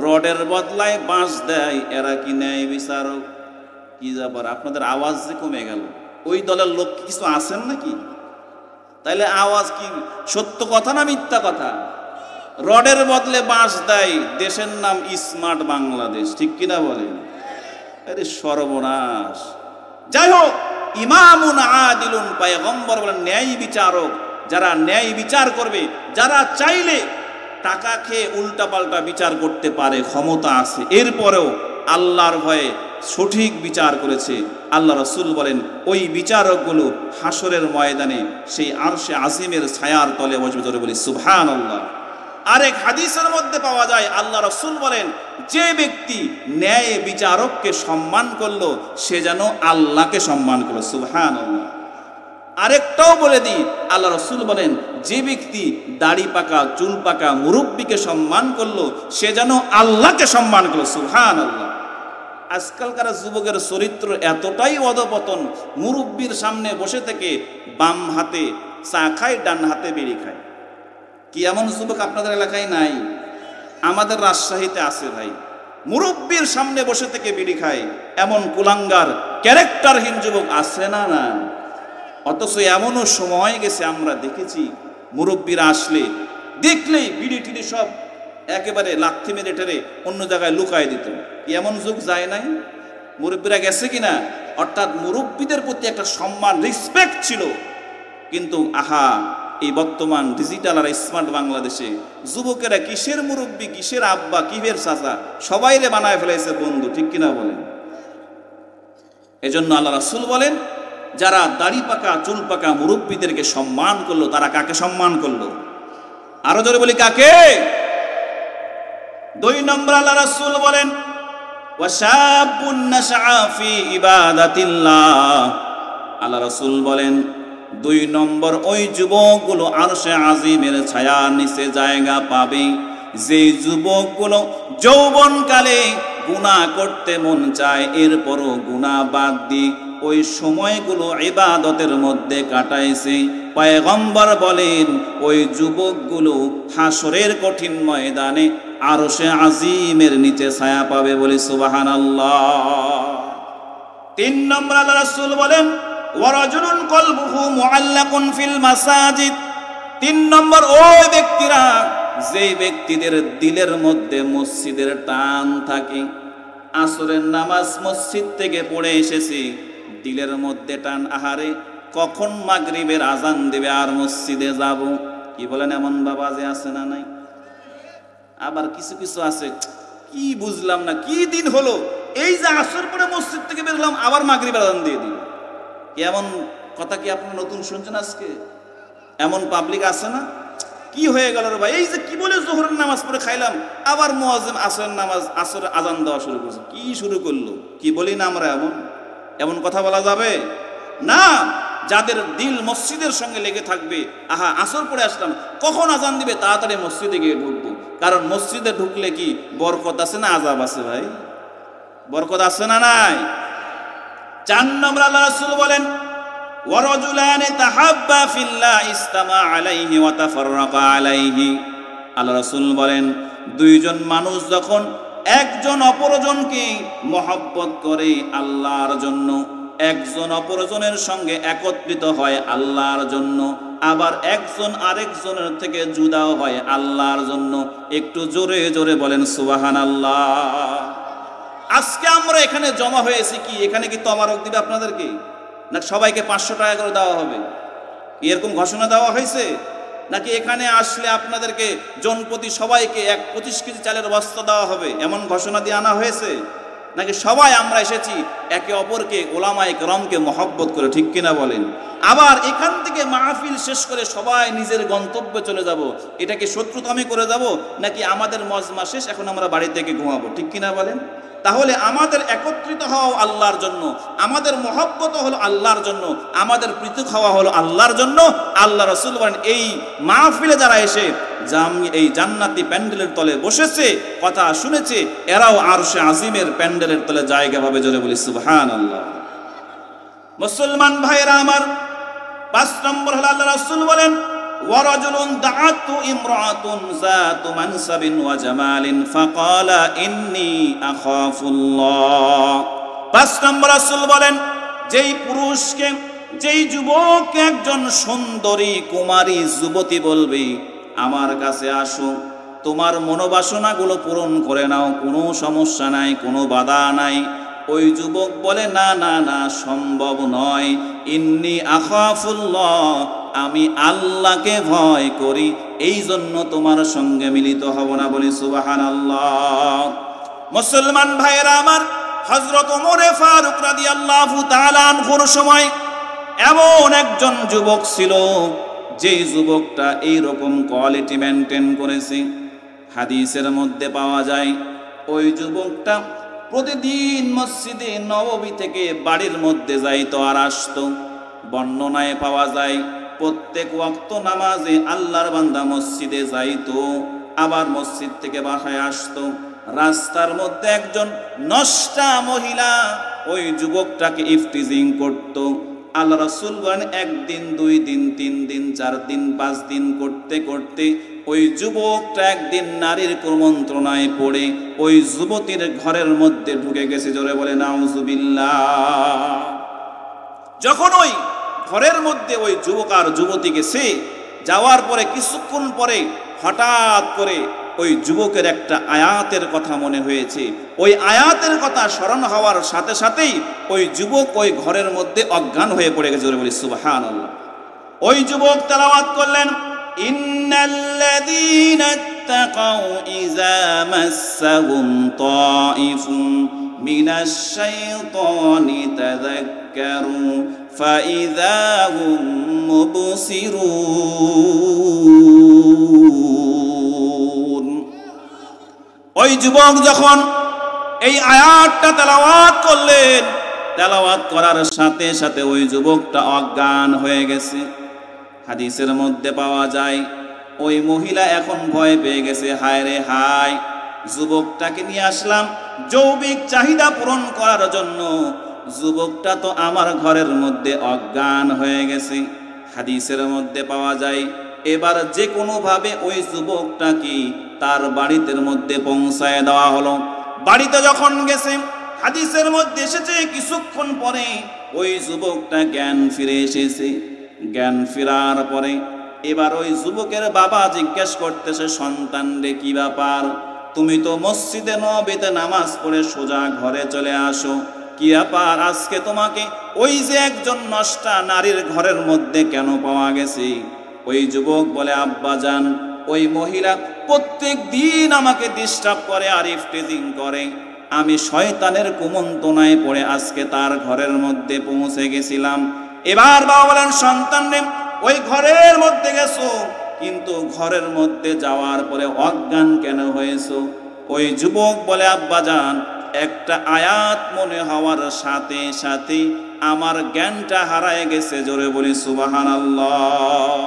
রডের বদলায় বাঁশ দেয়, এরা কি ন্যায় বিচারক? কি ব্যাপার, আপনাদের আওয়াজ যে কমে গেল? ওই দলের লোক কিছু আছেন নাকি? তাইলে আওয়াজ কি সত্য কথা না মিথ্যা কথা? রডের বদলে বাঁশ দেয়, দেশের নাম স্মার্ট বাংলাদেশ, ঠিক কিনা বলেন? আরে সর্বনাশ। যাই হোক, ইমামুন আদিলুন, পয়গম্বর বলেন ন্যায় বিচারক। যারা ন্যায় বিচার করবে, যারা চাইলে টাকা খেয়ে উল্টাপাল্টা বিচার করতে পারে, ক্ষমতা আছে, এরপরেও আল্লাহর ভয়ে সঠিক বিচার করেছে, আল্লাহ রাসূল বলেন ওই বিচারকগুলো হাসরের ময়দানে সেই আরশে আজিমের ছায়ার তলে বসবে। জোরে বলি সুবহানাল্লাহ। আরেক হাদিসের মধ্যে পাওয়া যায় আল্লাহ রাসূল বলেন, যে ব্যক্তি ন্যায় বিচারককে সম্মান করলো সে যেন আল্লাহকে সম্মান করলো। সুবহানাল্লাহ। আরেকটাও বলে দিই, আল্লাহ রাসূল বলেন, যে ব্যক্তি দাড়ি পাকা চুল পাকা মুরব্বীকে সম্মান করলো সে যেন আল্লাহকে সম্মান করলো। সুবহানাল্লাহ। আজকালকার যুবকের চরিত্র এতটাই অধপতন, মুরব্বীর সামনে বসে থেকে বাম হাতে চা খায়, ডান হাতে বিড়ি খায়। কি এমন যুবক আপনাদের এলাকায় নাই? আমাদের রাজশাহীতে আছে ভাই, মুরব্বীর সামনে বসে থেকে বিড়ি খায়, এমন কুলাঙ্গার ক্যারেক্টারহীন যুবক আছে না? না। অথচ এমনও সময় গেছে আমরা দেখেছি মুরব্বীরা আসলে দেখলেই বিড়ি টিড়ি সব একেবারে লাথি মেরে টেরে অন্য জায়গায় লুকায় দিত। এমন যুগ যায় নাই? মুরব্বীরা গেছে কিনা? অর্থাৎ মুরব্বীদের প্রতি একটা সম্মান, রেসপেক্ট ছিল। কিন্তু আহা, এই বর্তমান ডিজিটাল আর স্মার্ট বাংলাদেশে যুবকেরা কিসের মুরব্বী, কিসের আব্বা, কিসের চাচা, সবাইরে বানায় ফেলেছে বন্ধু। ঠিক কিনা বলেন? এজন্য আল্লাহ রাসূল বলেন, যারা দাড়ি পাকা চুল পাকা মুরব্বীদেরকে সম্মান করলো তারা কাকে সম্মান করলো? আরো জোরে বলি, কাকে? 2 নম্বর আল্লাহ রাসূল বলেন, ওয়াশাবুন নাশআ ফি ইবাদাতিল্লাহ। আল্লাহ রাসূল বলেন, 2 নম্বর ওই যুবকগুলো আরশে আজিমের ছায়ার নিচে জায়গা পাবে, যে যুবকগুলো যৌবনকালে গুনাহ করতে মন চায় এরপরও গুনাহ বাদ দিয়ে ওই সময়গুলো ইবাদতের মধ্যে কাটাইছে। পয়গম্বর বলেন, ওই যুবকগুলো হাসরের কঠিন ময়দানে আরশে আজিমের নিচে ছায়া পাবে। বলি সুবহানাল্লাহ। 3 নম্বর আল্লাহ রাসূল বলেন, ওয়ারাজুলুন কলবুহু মুআল্লাকুন ফিল মাসাজিদ। 3 নম্বর ওই ব্যক্তিরা, যে ব্যক্তিদের দিলের মধ্যে মসজিদের টান থাকে। আসরের নামাজ মসজিদ থেকে পড়ে এসেছি, দিলের মধ্যে টান, আহারে কখন মাগরিবের আজান দেবে আর মসজিদে যাব। কি বলেন? এমন বাবা যে আছে না নাই? আবার কিছু কিছু আছে, কি বুঝলাম না, কি দিন হলো এই যে আসর পরে মসজিদ থেকে বেরোলাম আবার মাগরিবের আজান দিয়ে দিল। এমন কথা কি আপনি নতুন শুনছেন আজকে? এমন পাবলিক আছে না? কি হয়ে গেল রে ভাই? এই যে কি বলে জোহরের নামাজ পড়ে খাইলাম, আবার মুয়াজ্জিন আসরের নামাজ আসরের আজান দেওয়া শুরু করছে। কি শুরু করলো? কি বলি না আমরা? এমন কথা বলা যাবে না। যাদের দিল মসজিদের সঙ্গে লেগে থাকবে, আহা আসর পড়ে আসলাম, কখন আজান দিবে তাড়াতাড়ি মসজিদে গিয়ে ঢুকবো। কারণ মসজিদে ঢুকলে কি বরকত আছে না আযাব আছে? ভাই বরকত আছে না নাই? 4 নম্বর আল্লাহ রাসূল বলেন, ওয়ারাজুলানি তাহাব্বা ফিল্লাহ ইসতামা আলাইহি ওয়া তাফাররাকা আলাইহি। আল্লাহ রাসূল বলেন, 2 জন মানুষ যখন একজন অপরজনকে মহব্বত করে আল্লাহর জন্য, একজন অপরজনের সঙ্গে একত্রিত হয় আল্লাহর জন্য, আবার একজন আরেকজনের থেকে জুদাও হয় আল্লাহর জন্য। একটু জোরে জোরে বলেন সুবহানাল্লাহ। আজকে আমরা এখানে জমা হয়েছি কি, এখানে কি তবারক দিবে আপনাদেরকে, না সবাইকে 500 টাকা করে দেওয়া হবে? এরকম ঘোষণা দেওয়া হয়েছে নাকি এখানে আসলে আপনাদেরকে জনপ্রতি সবাইকে 25 কেজি চালের বস্তা দেওয়া হবে এমন ঘোষণা দিয়ে আনা হয়েছে? নাকি সবাই আমরা এসেছি একে অপরকে ওলামায়ে কেরামকে মহব্বত করে? ঠিক কিনা বলেন? আবার এখান থেকে মাহফিল শেষ করে সবাই নিজের গন্তব্যে চলে যাব, এটা কি শত্রুতামি করে যাব, নাকি আমাদের মজমা শেষ এখন আমরা বাড়ি থেকে ঘুমাবো? ঠিক কিনা বলেন? তাহলে আমাদের একত্রিত হওয়া আল্লাহর জন্য, আমাদের মহব্বত হলো আল্লাহর জন্য, আমাদের পৃথক হওয়া হলো আল্লাহর জন্য। আল্লাহ রাসূল বলেন, এই মাহফিলে যারা এসে এই জান্নাতি প্যান্ডেলের তলে বসেছে, কথা শুনেছে, এরাও আরশে আজিমের প্যান্ডেলের তলে জায়গা পাবে। জোরে বলি সুবহানাল্লাহ। মুসলমান ভাইরা আমার, 5 নম্বর হলো আল্লাহ রাসূল বলেন, ওয়ারাজুলুন দাআতু ইমরাআতুন যাতু মানসাবিন ওয়া জামালিন ফাকালা ইন্নী আখাফুল্লাহ। 5 নম্বর রাসূল বলেন, যেই পুরুষকে, যেই যুবককে একজন সুন্দরী কুমারী যুবতী বলবে, আমার কাছে আসো, তোমার মনোবাসনাগুলো পূরণ করে নাও, কোনো সমস্যা নাই, কোনো বাধা নাই। ওই যুবক বলে, না না না, সম্ভব নয়। ইন্নী আখাফুল্লাহ, আমি আল্লাহকে ভয় করি, এই জন্য তোমার সঙ্গে মিলিত হব না। বলি সুবহানাল্লাহ। মুসলমান ভাইয়েরা আমার, হযরত ওমর ফারুক রাদিয়াল্লাহু তাআলা আনহুর সময় এমন একজন যুবক ছিল যেই যুবকটা এই রকম কোয়ালিটি মেনটেন করেছে। হাদিসের মধ্যে পাওয়া যায় ওই যুবকটা প্রতিদিন মসজিদে নববী থেকে বাড়ির মধ্যে যাইতো আর আসতো। বর্ণনায় পাওয়া যায় প্রত্যেক ওয়াক্ত নামাজে আল্লাহর বান্দা মসজিদে যাইতো, আবার মসজিদ থেকে বাসায় আসতো। রাস্তার মধ্যে একজন নষ্টা মহিলা ওই যুবকটাকে ইফতিজিং করত। আল্লাহ রাসূল বলেন একদিন, 2 দিন, 3 দিন, 4 দিন, 5 দিন করতে করতে ওই যুবকটা একদিন নারীর কুমন্ত্রণায় পড়ে ওই যুবতীর ঘরের মধ্যে ঢুকে গেছে। জোরে বলে নাউজুবিল্লাহ। যখন ওই ঘরের মধ্যে ওই যুবক আর যুবতী গেছে, যাওয়ার পরে কিছুক্ষণ পরে হঠাৎ করে ওই যুবকের একটা আয়াতের কথা মনে হয়েছে। ওই আয়াতের কথা স্মরণ হওয়ার সাথে সাথেই ওই যুবক ওই ঘরের মধ্যে অজ্ঞান হয়ে পড়ে গেছে। জোরে বলি সুবহানাল্লাহ। ওই যুবক তেলাওয়াত করলেন, ইন্নাল্লাযীনা ইত্তাকাউ ইযা মাসসাহুম তাইফুন মিনাশ শাইতানি তাযাক্কারু ফাইযা হুম মুবসিরুন। ওই যুবক যখন এই আয়াতটা তেলাওয়াত করলেন, তেলাওয়াত করার সাথে সাথে ওই যুবকটা অজ্ঞান হয়ে গেছে। হাদিসের মধ্যে পাওয়া যায় ওই মহিলা এখন ভয় পেয়ে গেছে, হায় রে হায়, যুবকটাকে নিয়ে আসলাম যৌবিক চাহিদা পূরণ করার জন্য, যুবকটা তো আমার ঘরের মধ্যে অজ্ঞান হয়ে গেছে। হাদিসের মধ্যে পাওয়া যায় এবার যে কোনোভাবে ওই যুবকটাকে তার বাড়িতে মধ্যে পৌঁছায় দেওয়া হলো। বাড়িতে যখন গেছে, হাদিসের মধ্যে এসেছে কিছুক্ষণ পরে ওই যুবকটা জ্ঞান ফিরে এসেছে। জ্ঞান ফেরার পরে এবার ওই যুবকের বাবা জিজ্ঞেস করতেছে, সন্তান রে কি ব্যাপার, তুমি তো মসজিদে নববীতে নামাজ পড়ে সোজা ঘরে চলে আসো, কি ব্যাপার আজকে তোমাকে ওই যে একজন নষ্টা নারীর ঘরের মধ্যে কেন পাওয়া গেছে? ওই যুবক বলে, আব্বা জান, ওই মহিলা প্রত্যেক দিন আমাকে ডিস্টার্ব করে আর ইফতিজিং করে, আমি শয়তানের কুমন্ত্রণায় পড়ে আজকে তার ঘরের মধ্যে পৌঁছে গেছিলাম। এবার বাবা বলেন, সন্তান রে ওই ঘরের মধ্যে গেছো, কিন্তু ঘরের মধ্যে যাওয়ার পরে অজ্ঞান কেন হয়েছো? ওই যুবক বলে, আব্বা জান, একটা আয়াত মনে হওয়ার সাথে সাথে আমার জ্ঞানটা হারায় গেছে। জোরে বলি সুবহানাল্লাহ।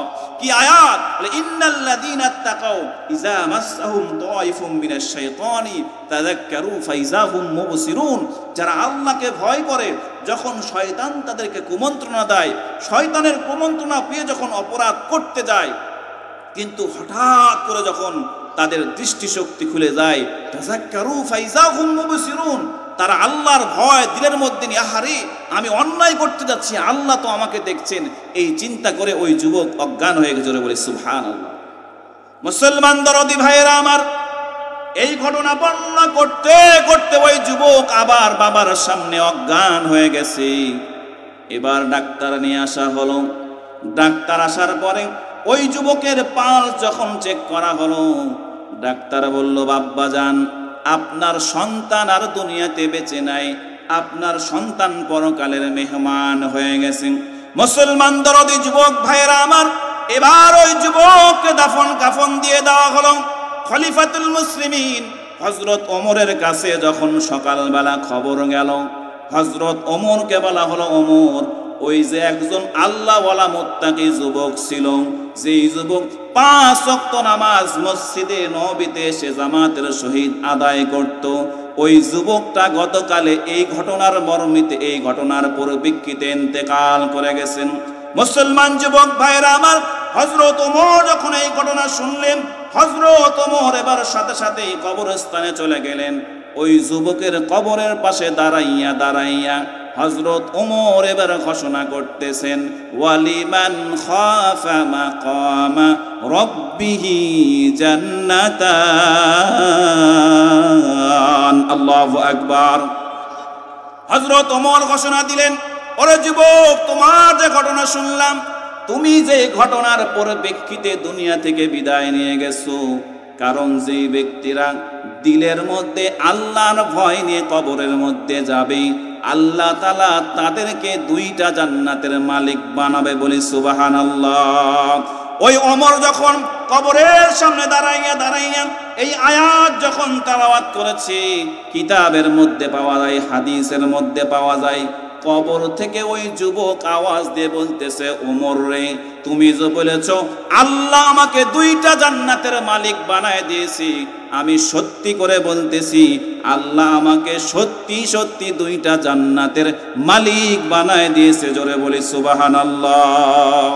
কি আয়াত? ইন্নাল্লাযীনা ইত্তাকাউ ইযা মাসসাহুম তাইফুম মিনাশ শাইতানি তাযাক্কারু ফাইযা হুম মুবসিরুন। যারা আল্লাহকে ভয় করে, যখন শয়তান তাদেরকে কুমন্ত্রণা দেয়, শয়তানের কুমন্ত্রণা পেয়ে যখন অপরাধ করতে যায়, কিন্তু হঠাৎ করে যখন তাদের দৃষ্টিশক্তি খুলে যায়, তাযাক্কারু ফাইযা হুম মুবসিরুন, তারা আল্লাহর ভয় দিলের মধ্যে নিয়ে, আহারে আমি অন্যায় করতে যাচ্ছি, আল্লাহ তো আমাকে দেখছেন, এই চিন্তা করে ওই যুবক অজ্ঞান হয়ে গেছে। জোরে বলে সুবহানাল্লাহ। মুসলমান দরদি ভাইয়েরা আমার, এই ঘটনা বর্ণনা করতে করতে ওই যুবক আবার বাবার সামনে অজ্ঞান হয়ে গেছে। এবার ডাক্তার নিয়ে আসা হলো। ডাক্তার আসার পরে ওই যুবকের পালস যখন চেক করা হলো, ডাক্তার বলল, বাব্বা জান, আপনার সন্তান আর দুনিয়াতে বেঁচে নাই, আপনার সন্তান পরকালের মেহমান হয়ে গেছেন। মুসলমান দরদি যুবক ভাইয়েরা আমার, এবার ওই যুবককে দাফন কাফন দিয়ে দেওয়া হলো। খলিফাতুল মুসলিমিন হযরত ওমরের কাছে যখন সকালবেলা খবর গেল, হযরত ওমরকে বলা হলো, ওমর, ওই যে একজন আল্লাহওয়ালা মুত্তাকি যুবক ছিল, যেই যুবক 5 ওয়াক্ত নামাজ মসজিদে নববীতে এসে জামাতের সহিত আদায় করত, ওই যুবকটা গতকালে এই ঘটনার মর্মিতে, এই ঘটনার পরিপ্রেক্ষিতে ইন্তেকাল করে গেছেন। মুসলমান যুবক ভাইরা আমার, হযরত ওমর যখন এই ঘটনা শুনলেন, হযরত ওমর এবার সাথে সাথে কবরস্থানে চলে গেলেন। ওই যুবকের কবরের পাশে দাঁড়াইয়া দাঁড়াইয়া হযরত ওমর এবার ঘোষণা করতেছেন, ওয়ালিমান খাফা মাকামা রাব্বিহি জান্নাতান। আল্লাহু আকবার। হযরত ওমর ঘোষণা দিলেন, ওরে যুবক, তোমার যে ঘটনা শুনলাম, তুমি যে ঘটনার পরিপ্রেক্ষিতে দুনিয়া থেকে বিদায় নিয়ে গেছো, কারণ যেই ব্যক্তিরা দিলের মধ্যে আল্লাহর ভয় নিয়ে কবরের মধ্যে যাবে, আল্লাহ তাআলা তাদেরকে 2টা জান্নাতের মালিক বানাবে। বলি সুবহানাল্লাহ। ওই ওমর যখন কবরের সামনে দাঁড়াইয়া এই আয়াত যখন তেলাওয়াত করেছে, কিতাবের মধ্যে পাওয়া যায়, হাদিসের মধ্যে পাওয়া যায়, কবর থেকে ওই যুবক আওয়াজ দিয়ে বলতেছে, ওমর রে, তুমি যে বলেছো আল্লাহ আমাকে 2টা জান্নাতের মালিক বানায় দিয়েছি, আমি সত্যি করে বলতেছি আল্লাহ আমাকে সত্যি সত্যি 2টা জান্নাতের মালিক বানায় দিয়েছে। জোরে বলি সুবহানাল্লাহ।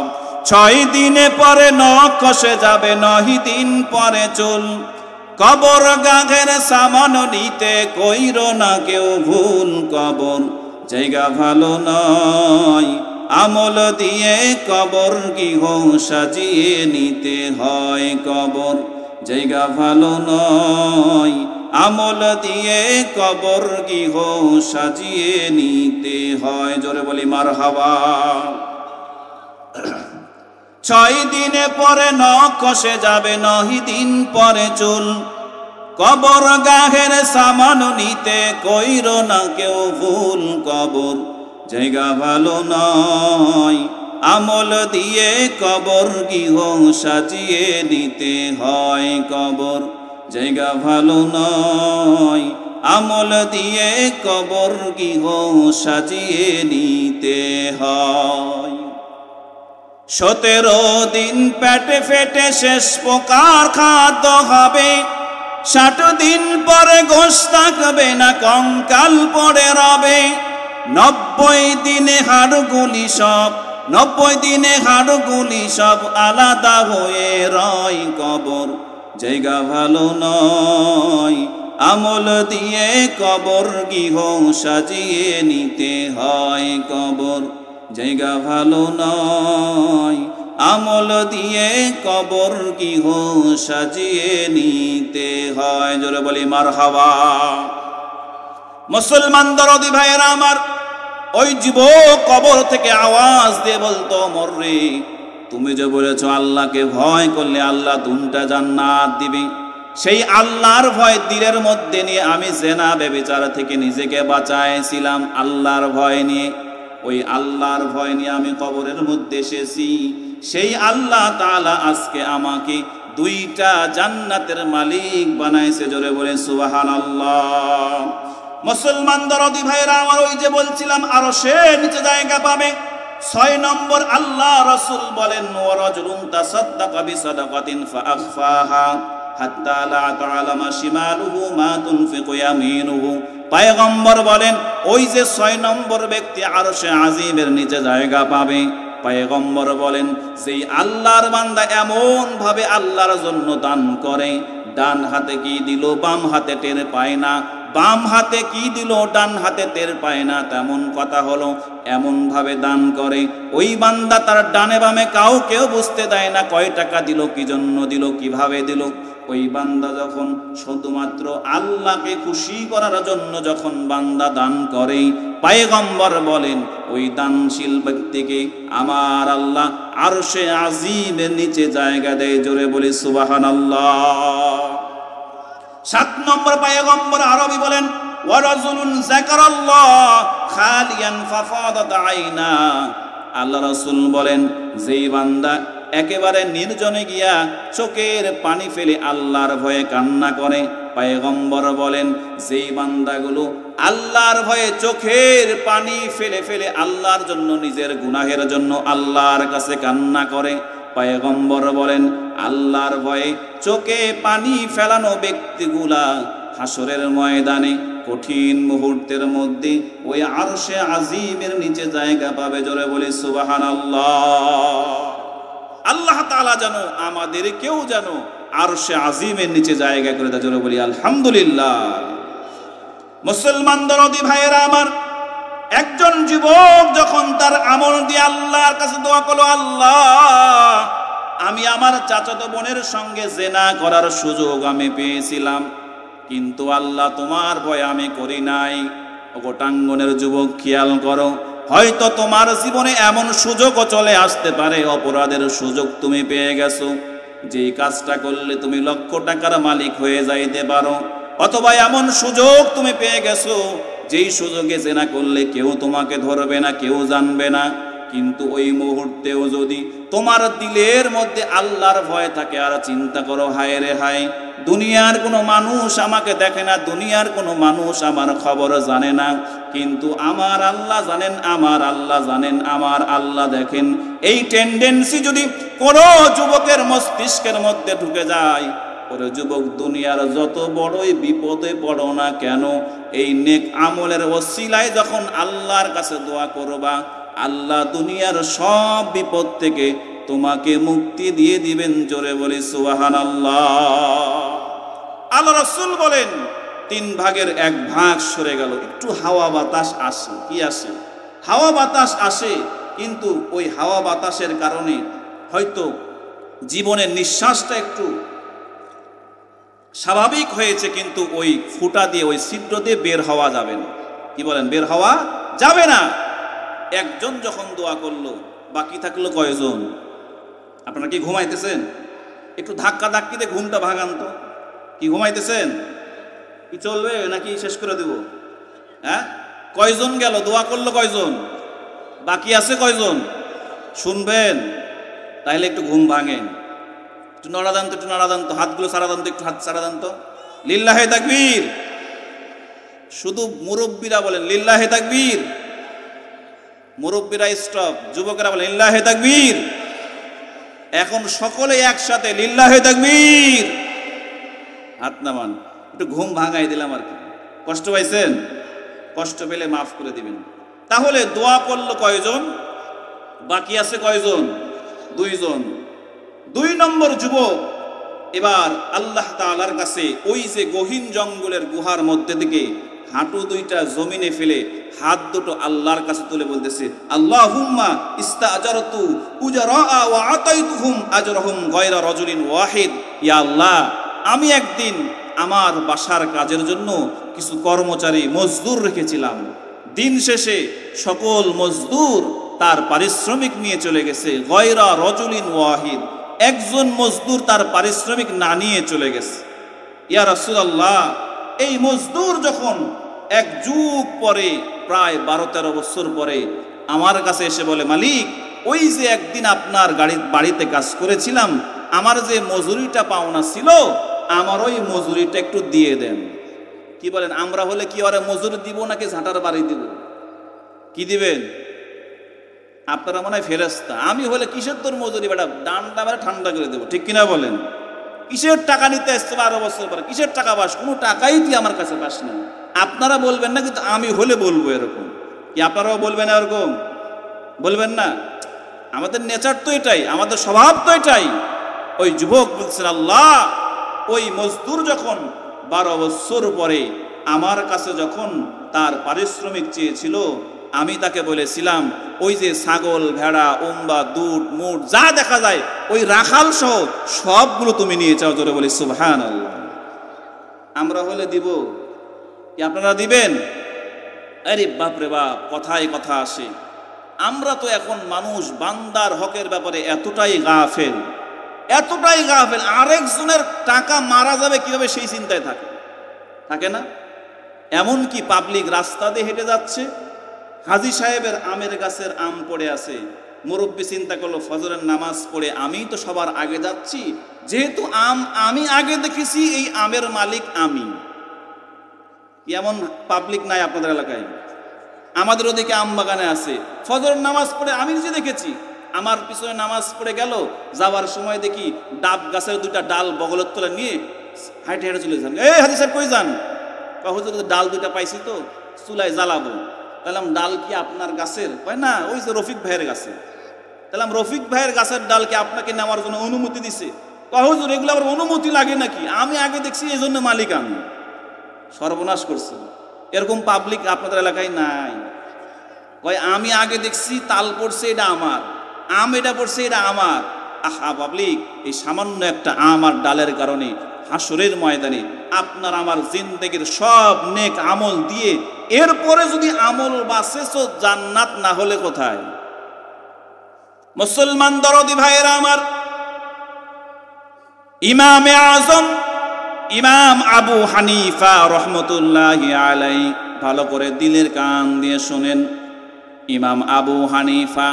6 দিনে পরে নখ খসে যাবে, 9 দিন পরে চুল, কবর গাঘের সামান নিতে কইরো না কেউ ভুল, কবর জায়গা ভালো নয়, আমল দিয়ে কবর গৃহ সাজিয়ে নিতে হয়, কবর জায়গা ভালো নয়, আমল দিয়ে কবর গৃহ সাজিয়ে নিতে হয়। জোরে বলি মারহাবা। 6 দিনে পরে নখ খসে যাবে, 9 দিন পরে চুল, কবর গাহের সামান নিতে কইরো না কেউ ভুল, কবর জায়গা ভালো নয়, আমল দিয়ে কবর গৃহ সাজিয়ে নিতে হয়, কবর জায়গা ভালো নয়, আমল দিয়ে কবর গৃহ সাজিয়ে নিতে হয়। 17 দিন পেটে ফেটে শেষ প্রকার খাদ্য হবে, 60 দিন পরে গোশ থাকবে না, কঙ্কাল পড়ে রবে, 90 দিনে হাড়গুলি সব, 90 দিনে হাড়গুলি সব আলাদা হয়ে রয়, কবর জায়গা ভালো নয়, আমল দিয়ে কবর গৃহ সাজিয়ে নিতে হয়, কবর জায়গা ভালো নয়, আমল দিয়ে কবর গৃহ সাজিয়ে নিতে হয়। জোরে বলি মারহাবা। মুসলমান দরদি ভাইয়েরা আমার, ওই যুবক কবর থেকে আওয়াজ দিয়ে বলতো, ওমর রে, তুমি যে বলেছো আল্লাহকে ভয় করলে আল্লাহ 2টা জান্নাত দিবে, সেই আল্লাহর ভয় দিলের মধ্যে নিয়ে আমি জেনা ব্যভিচার থেকে নিজেকে বাঁচাইছিলাম, আল্লাহর ভয় নিয়ে, ওই আল্লাহর ভয় নিয়ে আমি কবরের মধ্যে এসেছি, সেই আল্লাহ তাআলা আজকে আমাকে 2টা জান্নাতের মালিক বানাইছে। জোরে বলে সুবহানাল্লাহ। মুসলমান দরদি ভাইরা আমার, ওই যে বলছিলাম আরশের নিচে জায়গা পাবে। 6 নম্বর আল্লাহ রাসূল বলেন, ওয়ারাজুলুন তাসাদদাকা বিসাদাকাতিন ফাআখফাহা হাত্তা লা তা'লামা শিমালুহু মা তুনফিকু ইয়ামিনুহু। পয়গম্বর বলেন, ওই যে 6 নম্বর ব্যক্তি আরশে আজিমের নিচে জায়গা পাবে, পয়গম্বর বলেন, সেই আল্লাহর বান্দা এমন ভাবে আল্লাহর জন্য দান করে, ডান হাতে কি দিল বাম হাতে টের পায় না, বাম হাতে কি দিল ডান হাতে টের পায় না, তেমন কথা হলো, এমন ভাবে দান করে ওই বান্দা তার ডানে বামে কাউকেও বুঝতে দেয় না কয় টাকা দিল, কি জন্য দিল, কিভাবে দিল। ওই বান্দা যখন শুধুমাত্র আল্লাহকে খুশি করার জন্য যখন বান্দা দান করে, পয়গম্বর বলেন ওই দানশীল ব্যক্তিকে আমার আল্লাহ আরশে আজিমের নিচে জায়গা দেয়। জোরে বলি সুবহানাল্লাহ। 7 নম্বর পয়গম্বর আরবি বলেন, ওয়ারাজুলুন যাকারাল্লাহ খালিয়ান ফাফাদাত আইনা। আল্লাহ রাসূল বলেন, যেই বান্দা একেবারে নির্জনে গিয়া চোখের পানি ফেলে আল্লাহর ভয়ে কান্না করে, পয়গম্বর বলেন, যেই বান্দাগুলো আল্লাহর ভয়ে চোখের পানি ফেলে ফেলে আল্লাহর জন্য, নিজের গুনাহের জন্য আল্লাহর কাছে কান্না করে, পয়গম্বর বলেন, আল্লাহর ভয়ে চোখে পানি ফেলানো ব্যক্তিগুলা হাসরের ময়দানে কঠিন মুহূর্তের মধ্যে ওই আরশে আজিমের নিচে জায়গা পাবে। জোরে বলি সুবহানাল্লাহ। আল্লাহ তাআলা যেন আমাদের কেউ যেন আরশে আজিমের নিচে জায়গা করে দেয়। জোরে বলি আলহামদুলিল্লাহ। মুসলমান দরদি ভাইয়েরা আমার, একজন যুবক যখন তার আমল দিয়ে আল্লাহর কাছে দোয়া করলো, আল্লাহ আমি আমার চাচাতো বোনের সঙ্গে জেনা করার সুযোগ আমি পেয়েছিলাম, কিন্তু আল্লাহ তোমার ভয়ে আমি করি নাই। গোটাঙ্গনের যুবক, খেয়াল করো, হয়তো তোমার জীবনে এমন সুযোগও চলে আসতে পারে, অপরাধের সুযোগ তুমি পেয়ে গেছো, যেই কাজটা করলে তুমি লক্ষ টাকার মালিক হয়ে যাইতে পারো, অথবা এমন সুযোগ তুমি পেয়ে গেছো যেই সুযোগে জেনা করলে কেউ তোমাকে ধরবে না, কেউ জানবে না। কিন্তু ওই মুহূর্তেও যদি তোমার দিলের মধ্যে আল্লাহর ভয় থাকে আর চিন্তা করো, হায় রে হায়, দুনিয়ার কোনো মানুষ আমাকে দেখে না, দুনিয়ার কোনো মানুষ আমার খবর জানে না, কিন্তু আমার আল্লাহ জানেন, আমার আল্লাহ জানেন, আমার আল্লাহ দেখেন। এই টেন্ডেন্সি যদি কোনো যুবকের মস্তিষ্কের মধ্যে ঢুকে যায়, ওরে যুবক, দুনিয়ার যত বড়ই বিপদে পড়ো না কেন, এই নেক আমলের ওসিলায় যখন আল্লাহর কাছে দোয়া করবা, আল্লাহ দুনিয়ার সব বিপদ থেকে তোমাকে মুক্তি দিয়ে দিবেন। জোরে বলি সুবহানাল্লাহ। আল্লাহ রাসূল বলেন 3 ভাগের 1 ভাগ সরে গেল, একটু হাওয়া বাতাস আসে। কি আসে? হাওয়া বাতাস আসে, কিন্তু ওই হাওয়া বাতাসের কারণে হয়তো জীবনের নিঃশ্বাসটা একটু স্বাভাবিক হয়েছে, কিন্তু ওই ফুটা দিয়ে, ওই ছিদ্র দিয়ে বের হওয়া যাবে না। কি বলেন? বের হওয়া যাবে না। একজন যখন দোয়া করলো, বাকি থাকলো কয়জন? আপনারা কি ঘুমাইতেছেন? একটু ধাক্কা ধাক্কিতে ঘুমটা ভাঙান তো। কি ঘুমাইতেছেন? কি চলবে নাকি শেষ করে দেব? হ্যাঁ, কয়জন গেল? দোয়া করলো কয়জন? বাকি আছে কয়জন? শুনবেন, তাইলে একটু ঘুম ভাঙেন। একটু নড়া দেন তো, একটু নড়া দেন তো, হাতগুলো সারা দেন তো, একটু হাত সারা দেন তো। লিল্লাহে তাকবীর। শুধু মুরব্বীরা বলেন লিল্লাহে তাকবীর। মুরব্বীরা স্টপ, যুবকেরা বলেন লিল্লাহে তাকবীর। এখন সকলে একসাথে লিল্লাহে তাকবীর। হাত নামান। একটু ঘুম ভাঙাই দিলাম আর কি। কষ্ট পাইছেন? কষ্ট পেলে মাফ করে দিবেন। তাহলে দোয়া করলো কয়জন? বাকি আছে কয়জন? 2 জন। 2 নম্বর যুবক এবার আল্লাহ তাআলার কাছে ওই যে গহীন জঙ্গলের গুহার মধ্যে থেকে হাঁটু 2টা জমিনে ফেলে হাত দুটো আল্লাহর কাছে তুলে বলতেছে, আল্লাহুম্মা ইস্তাজারতু উজরা ওয়া আতাইতুহুম আজরাহুম গায়রা রাজুলিন ওয়াহিদ। ইয়া আল্লাহ, আমি একদিন আমার বাসার কাজের জন্য কিছু কর্মচারী মজদুর রেখেছিলাম, দিন শেষে সকল মজদুর তার পারিশ্রমিক নিয়ে চলে গেছে। গায়রা রাজুলিন ওয়াহিদ, একজন মজদুর তার পারিশ্রমিক না নিয়ে চলে গেছে। ইয়া রাসূলুল্লাহ, এই মজদুর যখন 1 যুগ পরে, প্রায় 12-13 বছর পরে আমার কাছে এসে বলে, মালিক, ওই যে একদিন আপনার বাড়িতে কাজ করেছিলাম, আমার যে মজুরিটা পাওনা ছিল, আমার ওই মজুরিটা একটু দিয়ে দেন। কি বলেন? আমরা হলে কি ওরা মজুরি দিব নাকি ঝাঁটার বাড়ি দিব? কি দিবেন? আপনারা মনে হয় ফেরেশতা। আমি হলে কিসের তোর মজুরি, বেটা ডান্ডা মেরে ঠান্ডা করে দেবো। ঠিক কিনা বলেন? কিসের টাকা নিতে আসছে 12 বছর পরে? কিসের টাকা পাস? কোনো টাকাই তুই আমার কাছে পাস না। আপনারা বলবেন না, কিন্তু আমি হলে বলবো এরকম। কি আপনারাও বলবেন এরকম? বলবেন না? আমাদের নেচার তো এটাই, আমাদের স্বভাব তো এটাই। ওই যুবক বলছেন, আল্লাহ, ওই মজদুর যখন 12 বছর পরে আমার কাছে যখন তার পারিশ্রমিক চেয়েছিল, আমি তাকে বলেছিলাম, ওই যে ছাগল, ভেড়া, উম্বা, দুধ, মুট যা দেখা যায়, ওই রাখাল সহ সবগুলো তুমি নিয়ে যাও। জোরে বলি সুবহানাল্লাহ। আমরা হলে দিব? কি আপনারা দিবেন? আরে বাপরে বাপ, কথায় কথা আসে। আমরা তো এখন মানুষ বান্দার হকের ব্যাপারে এতটাই গাফেল, এতটাই গাফেল, আরেকজনের টাকা মারা যাবে কিভাবে সেই চিন্তায় থাকে না? এমন কি পাবলিক রাস্তা দিয়ে হেঁটে যাচ্ছে, হাজী সাহেবের আমের গাছের আম পড়ে আছে, মুরব্বী চিন্তা করলো ফজরের নামাজ পড়ে আমি তো সবার আগে যাচ্ছি, যেহেতু আম আমি আগে দেখেছি, এই আমের মালিক আমি। এমন পাবলিক নাই আপনাদের এলাকায়? আমাদের ওদিকে আম বাগানে আছে, ফজরের নামাজ পড়ে আমি নিজে দেখেছি, আমার পিছনে নামাজ পড়ে গেল, যাওয়ার সময় দেখি ডাব গাছের 2টা ডাল বগলের তলে নিয়ে হাঁটে হাঁটে চলে যান। এই হাজী সাহেব কই যান? হুজুর, ডাল 2টা পাইছি তো চুলায় জ্বালাবো। তাহলাম ডাল কি আপনার গাছের? কয় না, ওই যে রফিক ভাইয়ের গাছে। তাহলাম রফিক ভাইয়ের গাছের ডাল কি আপনাকে নেওয়ার জন্য অনুমতি দিছে? কয় হুজুর, এগুলো আবার অনুমতি লাগে নাকি? আমি আগে দেখছি, এই জন্য মালিক আমি। সর্বনাশ করছে। এরকম পাবলিক আপনাদের এলাকায় নাই? কয় আমি আগে দেখছি, তাল পড়ছে এটা আমার, আম এটা পড়ছে এটা আমার। আহা পাবলিক, এই সামান্য একটা আম আর ডালের কারণে হাসরের ময়দানে আপনার আমার জিন্দেগির সব নেক আমল দিয়ে এরপরে যদি আমল বাঁচে তো জান্নাত না হলে কোথায়? মুসলমান দরদি ভাইয়েরা আমার, ইমামে আজম ইমাম আবু হানিফা রহমতুল্লাহি আলাইহি, ভালো করে দিলের কান দিয়ে শোনেন, ইমাম আবু হানিফা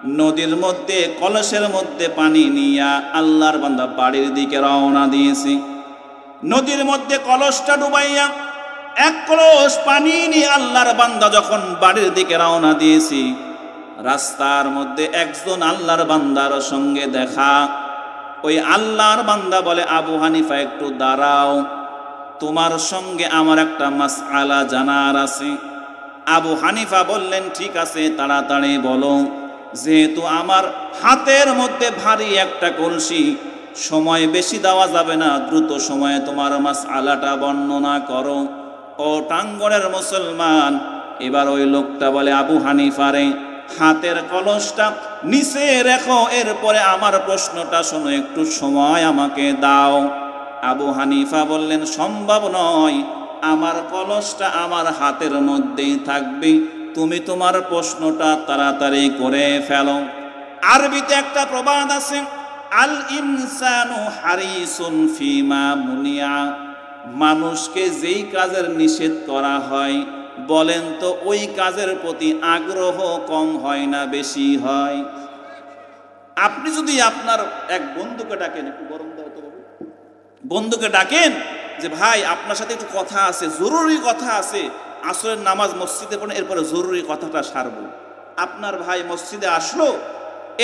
নদীর মধ্যে কলসের মধ্যে পানি নিয়া আল্লাহর বান্দা বাড়ির দিকে রওনা দিয়েছে। নদীর মধ্যে কলসটা ডুবাইয়া এক কলস পানি নিয়ে আল্লাহর বান্দা যখন বাড়ির দিকে রওনা দিয়েছি, রাস্তার মধ্যে একজন আল্লাহর বান্দার সঙ্গে দেখা। ওই আল্লাহর বান্দা বলে, আবু হানিফা একটু দাঁড়াও, তোমার সঙ্গে আমার একটা মাসআলা জানার আছে। আবু হানিফা বললেন, ঠিক আছে, তাড়াতাড়ি বলো। যেহেতু আমার হাতের মধ্যে ভারী একটা কলসি, সময় বেশি দেওয়া যাবে না, দ্রুত সময়ে তোমার মাসআলাটা বর্ণনা করো। ও টাঙ্গনের মুসলমান, এবার ওই লোকটা বলে, আবু হানিফারে, হাতের কলসটা নিচে রেখো, এরপরে আমার প্রশ্নটা শোনো, একটু সময় আমাকে দাও। আবু হানিফা বললেন, সম্ভব নয়, আমার কলসটা আমার হাতের মধ্যেই থাকবে, তুমি তোমার প্রশ্নটা তাড়াতাড়ি করে ফেলো। আরবিতে একটা প্রবাদ আছে, আল ইনসানু হারিসুন ফিমা মুনিয়া। মানুষকে যেই কাজের নিষেধ করা হয়, বলেন তো ওই কাজের প্রতি আগ্রহ কম হয় না বেশি হয়? আপনি যদি আপনার এক বন্ধুকে ডাকেন, একটু গরম দাও তো বাবু, বন্ধুকে ডাকেন যে ভাই আপনার সাথে একটু কথা আছে, জরুরি কথা আছে, আসরের নামাজ মসজিদে পড়েন, এরপরে জরুরি কথাটা সারবো। আপনার ভাই মসজিদে আসলো,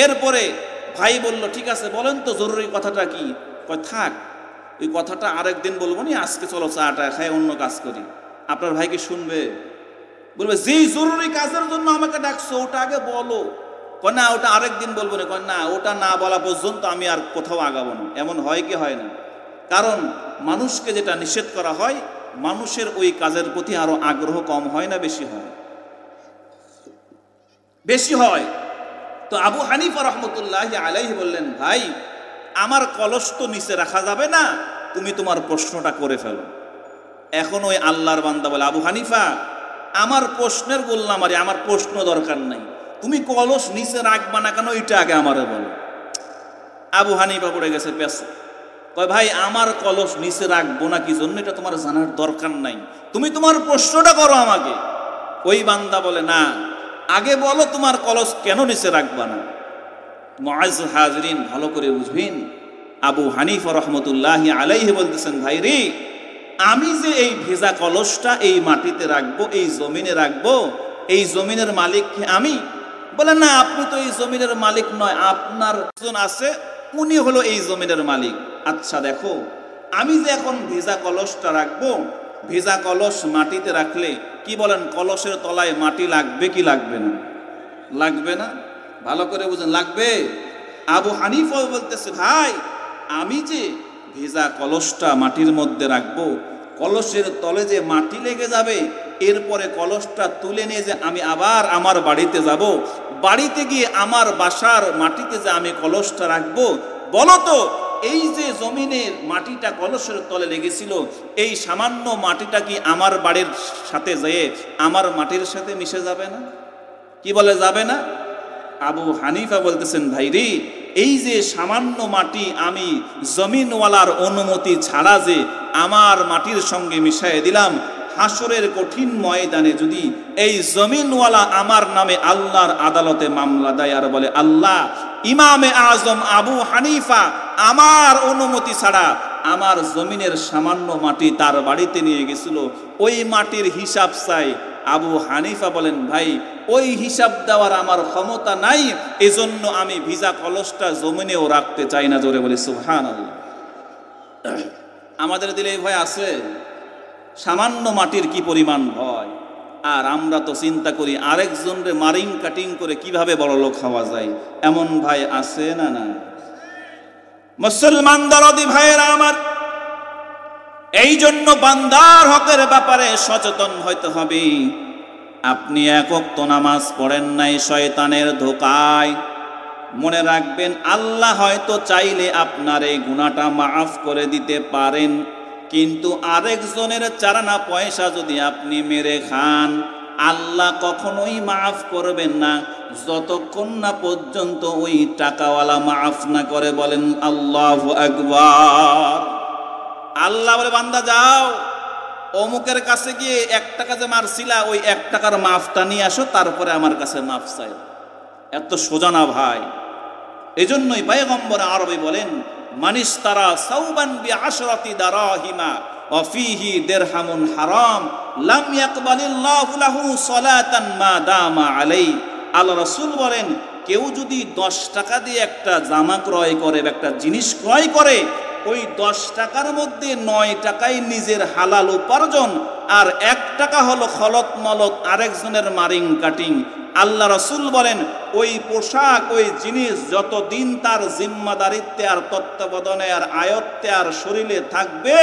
এরপরে ভাই বলল, ঠিক আছে বলেন তো জরুরি কথাটা কি? কয় থাক, ওই কথাটা আরেকদিন বলবো নি, আজকে চলো চাটা খাই অন্য কাজ করি। আপনার ভাই কি শুনবে? বলবে, যেই জরুরি কাজের জন্য আমাকে ডাকছো ওটা আগে বলো। কয় না, ওটা আরেকদিন বলবো না। কয় না, ওটা না বলা পর্যন্ত আমি আর কোথাও আগাবো না। এমন হয় কি হয় না? কারণ মানুষকে যেটা নিষেধ করা হয়, মানুষের ওই কাজের প্রতি আরো আগ্রহ কম হয় না বেশি হয়? বেশি হয়। তো আবু হানিফা রহমতুল্লাহ আলাইহি বললেন, ভাই আমার কলস তো নিচে রাখা যাবে না, তুমি তোমার প্রশ্নটা করে ফেলো। এখন ওই আল্লাহর বান্দা বলে, আবু হানিফা আমার প্রশ্নের গোল্লা মারি, আমার প্রশ্ন দরকার নাই, তুমি কলস নিচে রাখবা না কেন এটা আগে আমারে বলো। আবু হানিফা পড়ে গেছে পেছে। কয়, ভাই আমার কলস নিচে রাখবো না কি জন্য এটা তোমার জানার দরকার নাই, তুমি তোমার প্রশ্নটা করো আমাকে। ওই বান্দা বলে, না আগে বলো তোমার কলস কেন নিচে রাখবা না। মুআজ্জ হাজরিন, ভালো করে বুঝবেন, আবু হানিফা রহমতুল্লাহ আলাইহি বলতেছেন, ভাই রে, আমি যে এই ভেজা কলসটা এই মাটিতে রাখবো, এই জমিনে রাখবো, এই জমিনের মালিক আমি? বলে, না আপনি তো এই জমিনের মালিক নয়, আপনার একজন আছে, উনি হলো এই জমিনের মালিক। আচ্ছা দেখো, আমি যে এখন ভেজা কলসটা রাখবো, ভেজা কলস মাটিতে রাখলে কি বলেন, কলসের তলায় মাটি লাগবে কি লাগবে না? লাগবে না? ভালো করে বুঝেন, লাগবে। আবু হানিফা বলতেছে, ভাই আমি যে ভেজা কলসটা মাটির মধ্যে রাখবো, কলসের তলে যে মাটি লেগে যাবে, এরপরে কলসটা তুলে নিয়ে যে আমি আবার আমার বাড়িতে যাব, বাড়িতে গিয়ে আমার বাসার মাটিতে যে আমি কলসটা রাখবো, বলো তো এই যে জমিনের মাটিটা কলসের তলে লেগেছিল, এই সামান্য মাটিটা কি আমার বাড়ির সাথে যেয়ে আমার মাটির সাথে মিশে যাবে না? কি বলে, যাবে না? আবু হানিফা বলতেছেন, ভাই রে, এই যে সামান্য মাটি আমি জমিনওয়ালার অনুমতি ছাড়া যে আমার মাটির সঙ্গে মিশিয়ে দিলাম, হাসরের কঠিন ময়দানে যদি এই জমিনওয়ালা আমার নামে আল্লাহর আদালতে মামলা দেয় আর বলে, আল্লাহ, ইমামে আজম আবু হানিফা আমার অনুমতি ছাড়া আমার জমিনের সামান্য মাটি তার বাড়িতে নিয়ে গেছিল, ওই মাটির হিসাব চাই। আবু হানিফা বলেন, ভাই ওই হিসাব দেওয়ার আমার ক্ষমতা নাই, এজন্য আমি ভিজা কলসটা জমিনেও রাখতে চাই না। জোরে বলি সুবহানাল্লাহ। আমাদের দিলে এই ভয় আছে? সামান্য মাটির কি পরিমাণ ভয়! আর আমরা তো চিন্তা করি আরেকজনরে মারিং কাটিং করে কিভাবে বড় লোক হওয়া যায়, এমন ভাই আছে না? না মুসলমান দরদি ভাইয়েরা আমার, এই জন্য বান্দার হকের ব্যাপারে সচেতন হইতে হবে। আপনি এক ওয়াক্ত নামাজ পড়েন নাই শয়তানের ধোকায়, মনে রাখবেন আল্লাহ হয়তো চাইলে আপনার এই গুনাহটা মাফ করে দিতে পারেন, কিন্তু আরেকজনের চারানা পয়সা যদি আপনি মেরে খান, আল্লাহ কখনোই মাফ করবেন না যতক্ষণ না পর্যন্ত ওই টাকাওয়ালা মাফ না করে। বলেন আল্লাহু আকবার। আল্লাহ বলে, বান্দা যাও অমুকের কাছে গিয়ে 1 টাকা যে মারছিলা, ওই 1 টাকার মাফটা নিয়ে আসো, তারপরে আমার কাছে মাফ চাই। এত সোজা না ভাই। এজন্যই পয়গম্বর আরবি বলেন, মানিস তারা সাউবান বিআশরাতি দারাহিমা ওয়া ফীহি দিরহামুন হারাম লাম ইয়াকবালিল্লাহু লাহু সালাতান মা দামা আলাই। আল্লাহ রাসূল বলেন, কেউ যদি 10 টাকা দিয়ে একটা জামা ক্রয় করে, একটা জিনিস ক্রয় করে, ওই 10 টাকার মধ্যে 9 টাকাই নিজের হালাল উপার্জন, আর 1 টাকা হলো খলত মলত আরেকজনের মারিং কাটিং। আল্লাহ রাসূল বলেন, ওই পোশাক, ওই জিনিস যতদিন তার জিম্মাদারিত্বে আর তত্ত্বাবধানে আর আয়ত্তে আর শরীরে থাকবে,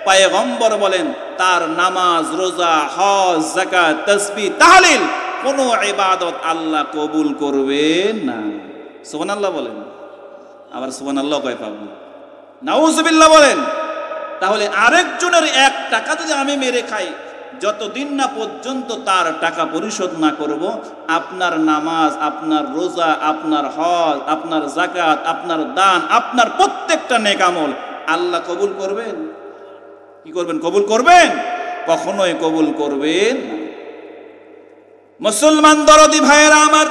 পয়গম্বর বলেন তার নামাজ, রোজা, হজ, যাকাত, তাসবিহ, তাহলিল কোনো ইবাদত আল্লাহ কবুল করবেন না। সুবহানাল্লাহ বলেন। আবার সুবহানাল্লাহ কয় পাবো, নাউজুবিল্লাহ বলেন। তাহলে আরেকজনের 1 টাকা যদি আমি মেরে খাই, যতদিন না পর্যন্ত তার টাকা পরিশোধ না করব, আপনার নামাজ, আপনার রোজা, আপনার হজ, আপনার যাকাত, আপনার দান, আপনার প্রত্যেকটা নেক আমল আল্লাহ কবুল করবেন? কি করবেন? কবুল করবেন? কখনোই কবুল করবেন না। মুসলমান দরদি ভাইয়েরা আমার,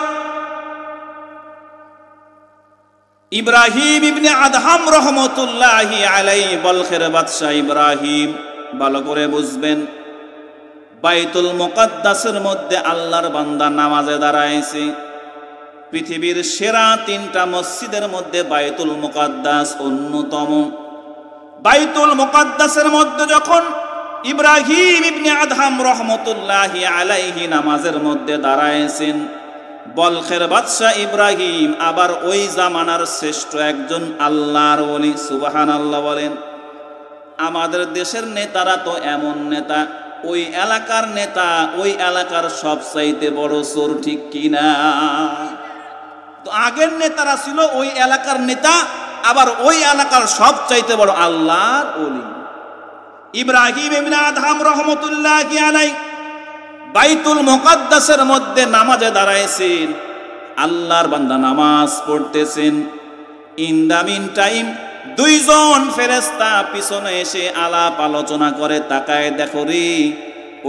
ইব্রাহিম ইবনে আদহাম রহমতুল্লাহি আলাইহি, বলখের বাদশাহ ইব্রাহিম, ভালো করে বুঝবেন, বাইতুল মুকাদ্দাসের মধ্যে আল্লাহর বান্দা নামাজে দাঁড়াইছে। পৃথিবীর সেরা 3টা মসজিদের মধ্যে বাইতুল মুকাদ্দাস অন্যতম। বাইতুল মুকাদ্দাসের মধ্যে যখন ইব্রাহিম ইবনে আদহাম রহমতুল্লাহি আলাইহি নামাজের মধ্যে দাঁড়াইছেন, বলখের বাদশাহ ইব্রাহিম আবার ওই জামানার শ্রেষ্ঠ একজন আল্লাহর ওলি। সুবহানাল্লাহ বলেন। আমাদের দেশের নেতারা তো এমন নেতা, ওই এলাকার নেতা ওই এলাকার সবচাইতে বড় চোর, ঠিক কিনা? তো আগের নেতারা ছিল ওই এলাকার নেতা, আবার ওই এলাকার সবচাইতে বড় আল্লাহর ওলি। ইব্রাহিম ইবনে আদহাম রহমতুল্লাহি আলাইহি বাইতুল মুকাদ্দাসের মধ্যে নামাজে দাঁড়াইছেন, আল্লাহর বান্দা নামাজ পড়তেছেন। ইন দা মিন টাইম 2 জন ফেরেশতা পিছনে এসে আলাপ আলোচনা করে, তাকায় দেখো রে,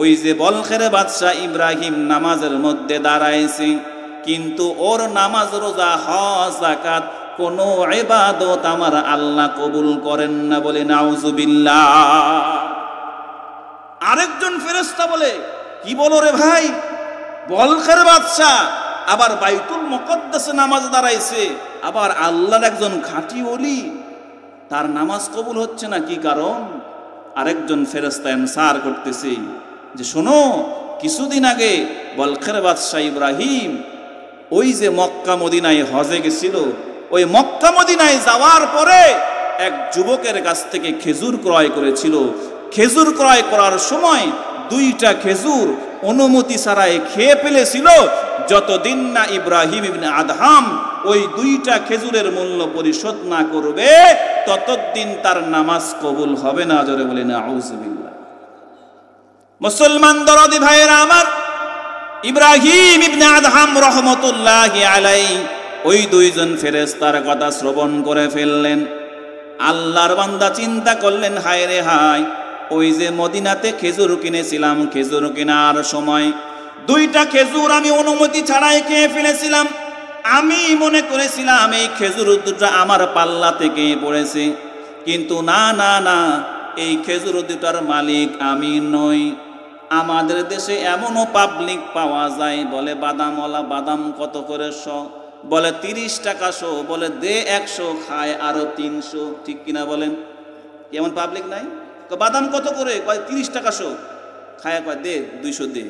ওই যে বলখের বাদশাহ ইব্রাহিম নামাজের মধ্যে দাঁড়াইছে, কিন্তু ওর নামাজ, রোজা, হজ, যাকাত কোনো ইবাদত আমার আল্লাহ কবুল করেন না। বলে নাউজুবিল্লাহ। আরেকজন ফেরেশতা বলে, কি বলো রে ভাই, বলখের বাদশাহ আবার বাইতুল মুকাদ্দাসে নামাজ দাঁড়াইছে, আবার আল্লাহর একজন খাঁটি ওলি, তার নামাজ কবুল হচ্ছে না, কি কারণ? আরেকজন ফেরেশতা এনসার করতেছে যে, শোনো, কিছুদিন আগে বলখের বাদশাহ ইব্রাহিম ওই যে মক্কা মদিনায় হজে গেছিল, ওই মক্কা মদিনায় যাওয়ার পরে এক যুবকের কাছ থেকে খেজুর ক্রয় করেছিল। খেজুর ক্রয় করার সময় 2টা খেজুর অনুমতি ছাড়াই খেয়ে ফেলেছিল। যতদিন না ইব্রাহিম ইবনে আদহাম ওই 2টা খেজুরের মূল্য পরিশোধ না করবে, ততদিন তার নামাজ কবুল হবে না। জোরে বলে নাউজুবিল্লাহ। মুসলমান দরদি ভাইয়েরা আমার, ইব্রাহিম ইবনে আদহাম রহমতুল্লাহি আলাইহি ওই 2 জন ফেরেশতার কথা শ্রবণ করে ফেললেন। আল্লাহর বান্দা চিন্তা করলেন, হায় রে হায়, ওই যে মদিনাতে খেজুর কিনেছিলাম, খেজুর কেনার সময় 2টা খেজুর আমি অনুমতি ছাড়াই খেয়ে ফেলেছিলাম। আমি মনে করেছিলাম এই খেজুর 2টা আমার পাল্লা থেকে পড়েছে, কিন্তু না না না, এই খেজুর 2টার মালিক আমি নই। আমাদের দেশে এমনও পাবলিক পাওয়া যায়, বলে বাদামওয়ালা, বাদাম কত করে শ? বলে 30 টাকা শো। বলে দে 100, খায় আরো 300, ঠিক কিনা বলেন? এমন পাবলিক নাই? বাদাম কত করে? কয় 30 টাকা শো। খায়, কয় দে 200 দে।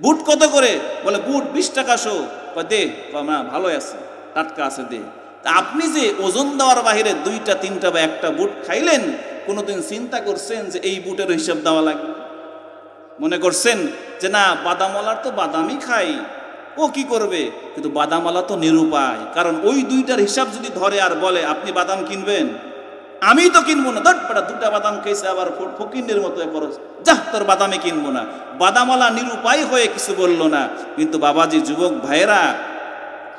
বুট কত করে? বলে বুট 20 টাকা শো। কয় দে, না ভালো আছে, টাটকা আছে, দে। তা আপনি যে ওজন দেওয়ার বাহিরে 2টা 3টা বা 1টা বুট খাইলেন, কোনোদিন চিন্তা করছেন যে এই বুটের হিসাব দেওয়া লাগবে? মনে করছেন যে না, বাদামওয়ালার তো বাদামই খাই, ও কি করবে? কিন্তু বাদামওয়ালা তো নিরুপায়, কারণ ওই 2টার হিসাব যদি ধরে আর বলে আপনি বাদাম কিনবেন, আমি তো কিনবো না, দট বেটা 2টা বাদাম খেয়েছে আবার ফকিন্নের মতো খরচ, যা তোর বাদামে কিনবো না। বাদামওয়ালা নিরুপায় হয়ে কিছু বলল না। কিন্তু বাবাজি, যুবক ভাইয়েরা,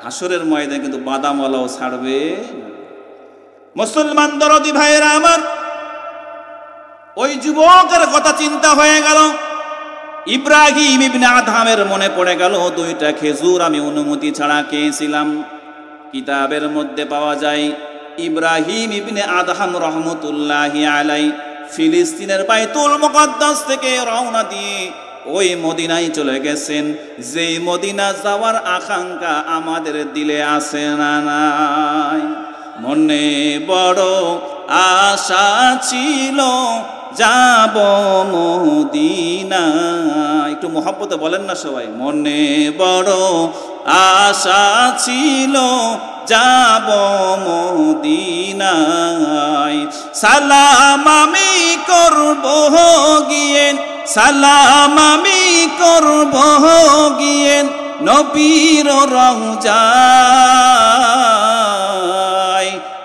হাসরের ময়দানে কিন্তু বাদামওয়ালাও ছাড়বে না। মুসলমান দরদি ভাইয়েরা আমার, ওই যুবকের কথা চিন্তা হয়ে গেল। ইব্রাহিম ইবনে আদহামের মনে পড়ে গেল দুইটা খেজুর আমি অনুমতি ছাড়া খেয়েছিলাম। কিতাবের মধ্যে পাওয়া যায় ইব্রাহিম ইবনে আদহাম রহমতুল্লাহি আলাই ফিলিস্তিনের বাইতুল মুকদ্দাস থেকে রওনা দিয়ে ওই মদিনায় চলে গেছেন। যেই মদিনা যাওয়ার আকাঙ্ক্ষা আমাদের দিলে আছে না নাই? মনে বড় আশা ছিল যাব মদিনা। একটু মহব্বতে বলেন না সবাই, মনে বড় আশা ছিল যাব মদিনায়। সালাম আমি করব গিয়ে, সালাম আমি করব গিয়ে নবীর রওজায়।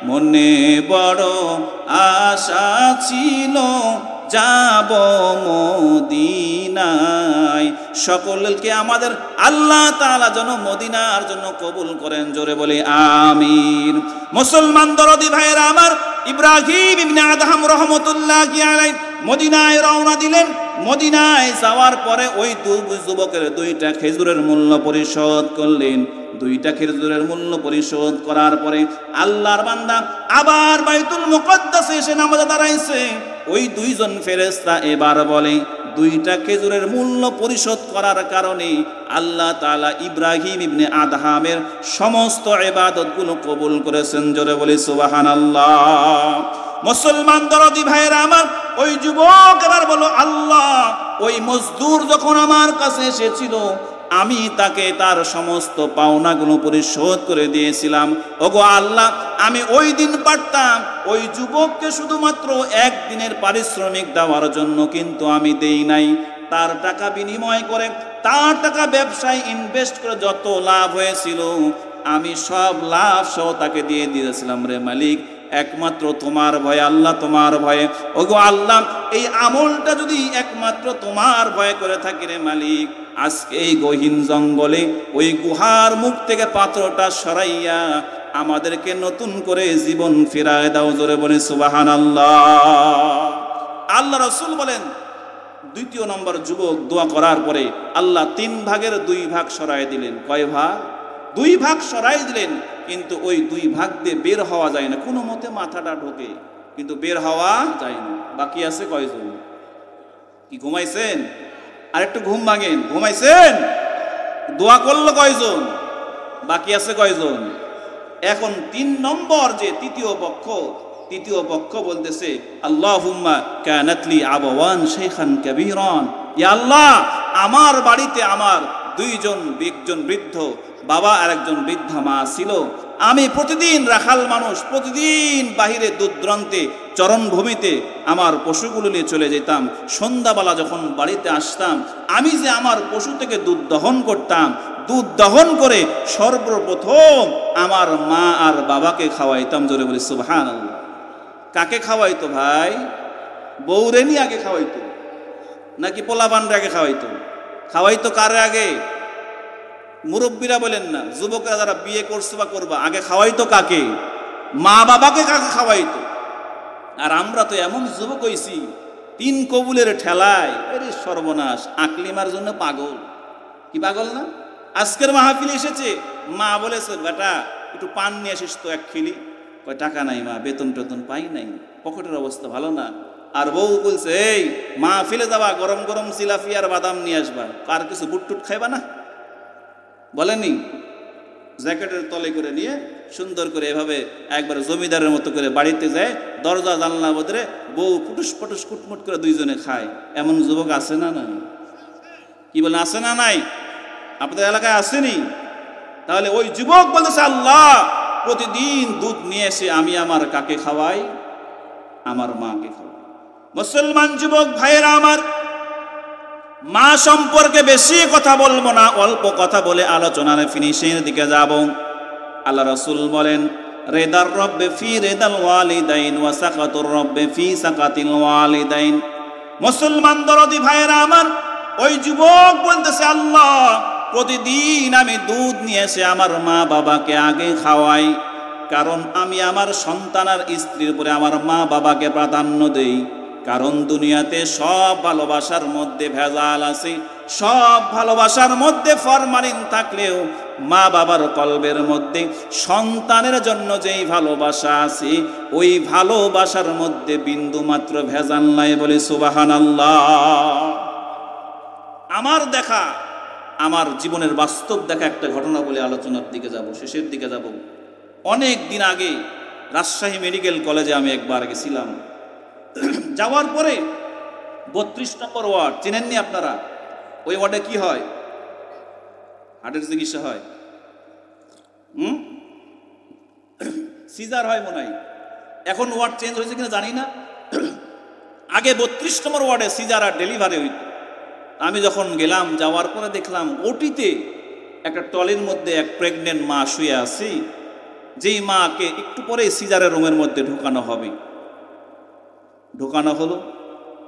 মনে বড় আশা ছিল যাব মদিনায়। সকলকে আমাদের আল্লাহ তাআলা যেন মদিনার জন্য কবুল করেন, জোরে বলে আমিন। মুসলমান দরদি ভাইয়েরা আমার, ইব্রাহিম ইবনে আদহাম রহমতুল্লাহি আলাইহি মদিনায় রওনা দিলেন। মদিনায় যাওয়ার পরে ওই যুবকের দুইটা খেজুরের মূল্য পরিশোধ করলেন। দুইটা খেজুরের মূল্য পরিশোধ করার পরে আল্লাহর বান্দা আবার বাইতুল মুকদ্দাসে এসে নামাজে দাঁড়াইছে। ওই দুইজন ফেরেশতা এবার বলে, দুইটা খেজুরের মূল্য পরিশোধ করার কারণে আল্লাহ তাআলা ইব্রাহিম ইবনে আদহামের সমস্ত ইবাদতগুলো কবুল করেছেন, জোরে বলি সুবহানাল্লাহ। মুসলমান দরদি ভাইয়েরা আমার, ওই যুবক এবার বলো, আল্লাহ ওই মজদুর যখন আমার কাছে এসেছিল আমি তাকে তার সমস্ত পাওনাগুলো পরিশোধ করে দিয়েছিলাম। ওগো আল্লাহ, আমি ওই দিন পারতাম ওই যুবককে শুধুমাত্র একদিনের পারিশ্রমিক দেওয়ার জন্য, কিন্তু আমি দেই নাই। তার টাকা বিনিময় করে, তার টাকা ব্যবসায় ইনভেস্ট করে যত লাভ হয়েছিল আমি সব লাভ সহ তাকে দিয়ে দিয়েছিলাম রে মালিক। একমাত্র তোমার ভয়ে আল্লাহ, তোমার ভয়ে। ওগো আল্লাহ, এই আমলটা যদি একমাত্র তোমার ভয়ে করে থাকি রে মালিক, আজকে এই গহীন জঙ্গলে ওই গুহার মুখ থেকে পাথরটা সরাইয়া আমাদেরকে নতুন করে জীবন ফিরায় দাও, জোরে বলে সুবহানাল্লাহ। আল্লাহ রাসূল বলেন, দ্বিতীয় নম্বর যুবক দোয়া করার পরে আল্লাহ 3 ভাগের 2 ভাগ সরাই দিলেন। কয় ভাগ? 2 ভাগ সরাই দিলেন। কিন্তু ওই 2 ভাগ দিয়ে বের হওয়া যায় না, কোনো মতে মাথাটা ঢোকে কিন্তু বের হওয়া যায় না। বাকি আছে কয়জন? কি ঘুমাইছেন? আর একটু ঘুম ভাঙেন। ঘুমাইছেন? দোয়া করলো কয়জন? বাকি আছে কয়জন? এখন 3 নম্বর যে তৃতীয় পক্ষ বলতেছে, আল্লাহুম্মা কানাতলি আবাওয়ান শাইখান কাবীরান। ইয়া আল্লাহ, আমার বাড়িতে আমার 2জন বৃদ্ধ বাবা আর একজন বৃদ্ধা মা ছিল। আমি প্রতিদিন রাখাল মানুষ, প্রতিদিন বাহিরে দূরদূরান্তে চরণভূমিতে আমার পশুগুলো নিয়ে চলে যেতাম। সন্ধ্যাবেলা যখন বাড়িতে আসতাম, আমি যে আমার পশু থেকে দুধ দহন করতাম, দুধ দহন করে সর্বপ্রথম আমার মা আর বাবাকে খাওয়াইতাম, জোরে বলি সুবহানাল্লাহ। কাকে খাওয়াইতো ভাই? বউরে নিয়ে আগে খাওয়াইতো নাকি পোলাপানরে আগে খাওয়াইতো? খাওয়াইতো কারে আগে? মুরব্বীরা বলেন না, যুবকরা যারা বিয়ে করছে বা করবা, আগে খাওয়াইতো কাকে? মা বাবাকে কাকে খাওয়াইতো? আর আমরা তো এমন যুবক হইছি 3 কবুলের ঠেলায়, আরে সর্বনাশ, আকলিমার জন্য পাগল। কি পাগল না? আজকের মাহফিলে এসেছে, মা বলেছে বেটা একটু পান নিয়ে আসিস তো 1 খিলি। কয় টাকা নাই মা, বেতন পাই নাই, পকেটের অবস্থা ভালো না। আর বউ বলছে, এই মাহফিলে যাবা, গরম গরম জিলাপি আর বাদাম নিয়ে আসবা, আর কিছু বুটটুট খাইবা না? বলেনি? জ্যাকেটের তলে করে নিয়ে সুন্দর করে এভাবে একবার জমিদারের মতো করে বাড়িতে যায়, দরজা জানলা বদরে বউ পুটুস পুটুস কুটমুট করে 2 জনে খায়। এমন যুবক আছে না নাই? কি বলেন, আছে না নাই? আপনাদের এলাকায় আসেনি? তাহলে ওই যুবক বলতেছে, আল্লাহ প্রতিদিন দুধ নিয়ে এসে আমি আমার কাকে খাওয়াই? আমার মাকে খাওয়াই। মুসলমান যুবক ভাইয়েরা আমার, মা সম্পর্কে বেশি কথা বলবো না, অল্প কথা বলে আলোচনার ফিনিশিংয়ের দিকে যাব। আল্লাহ রাসূল বলেন, রেদার রব্বে ফি রেদাল ওয়ালিদাইন ওয়া সাকাতুর রব্বে ফি সাকাতিল ওয়ালিদাইন। মুসলমান দরদি ভাইয়েরা আমার, ওই যুবক বলতেছে, আল্লাহ প্রতিদিন আমি দুধ নিয়ে এসে আমার মা বাবাকে আগে খাওয়াই, কারণ আমি আমার সন্তান আর স্ত্রীর উপরে আমার মা বাবাকে প্রাধান্য দেই। কারণ দুনিয়াতে সব ভালোবাসার মধ্যে ভেজাল আছে, সব ভালোবাসার মধ্যে ফরমালিন থাকলেও মা বাবার কলবের মধ্যে সন্তানের জন্য যেই ভালোবাসা আছে ওই ভালোবাসার মধ্যে বিন্দু মাত্র ভেজাল নাই। বলে সুবহানাল্লাহ। আমার দেখা, আমার জীবনের বাস্তব দেখা একটা ঘটনা বলে আলোচনার দিকে যাব, শেষের দিকে যাব। অনেক দিন আগে রাজশাহী মেডিকেল কলেজে আমি একবার গেছিলাম। যাওয়ার পরে 32 নম্বর ওয়ার্ড চেনেননি আপনারা? ওই ওয়ার্ডে কি হয়? হার্টের চিকিৎসা হয়, সিজার হয় মনে হয়। এখন ওয়ার্ড চেঞ্জ হয়েছে কিনা জানি না। আগে 32 নম্বর ওয়ার্ডে সিজার আর ডেলিভারি হইত। আমি যখন গেলাম, যাওয়ার পরে দেখলাম ওটিতে একটা টলির মধ্যে এক প্রেগনেন্ট মা শুয়ে আছে, যেই মাকে একটু পরে সিজারের রুমের মধ্যে ঢোকানো হবে। ঢোকানো হলো,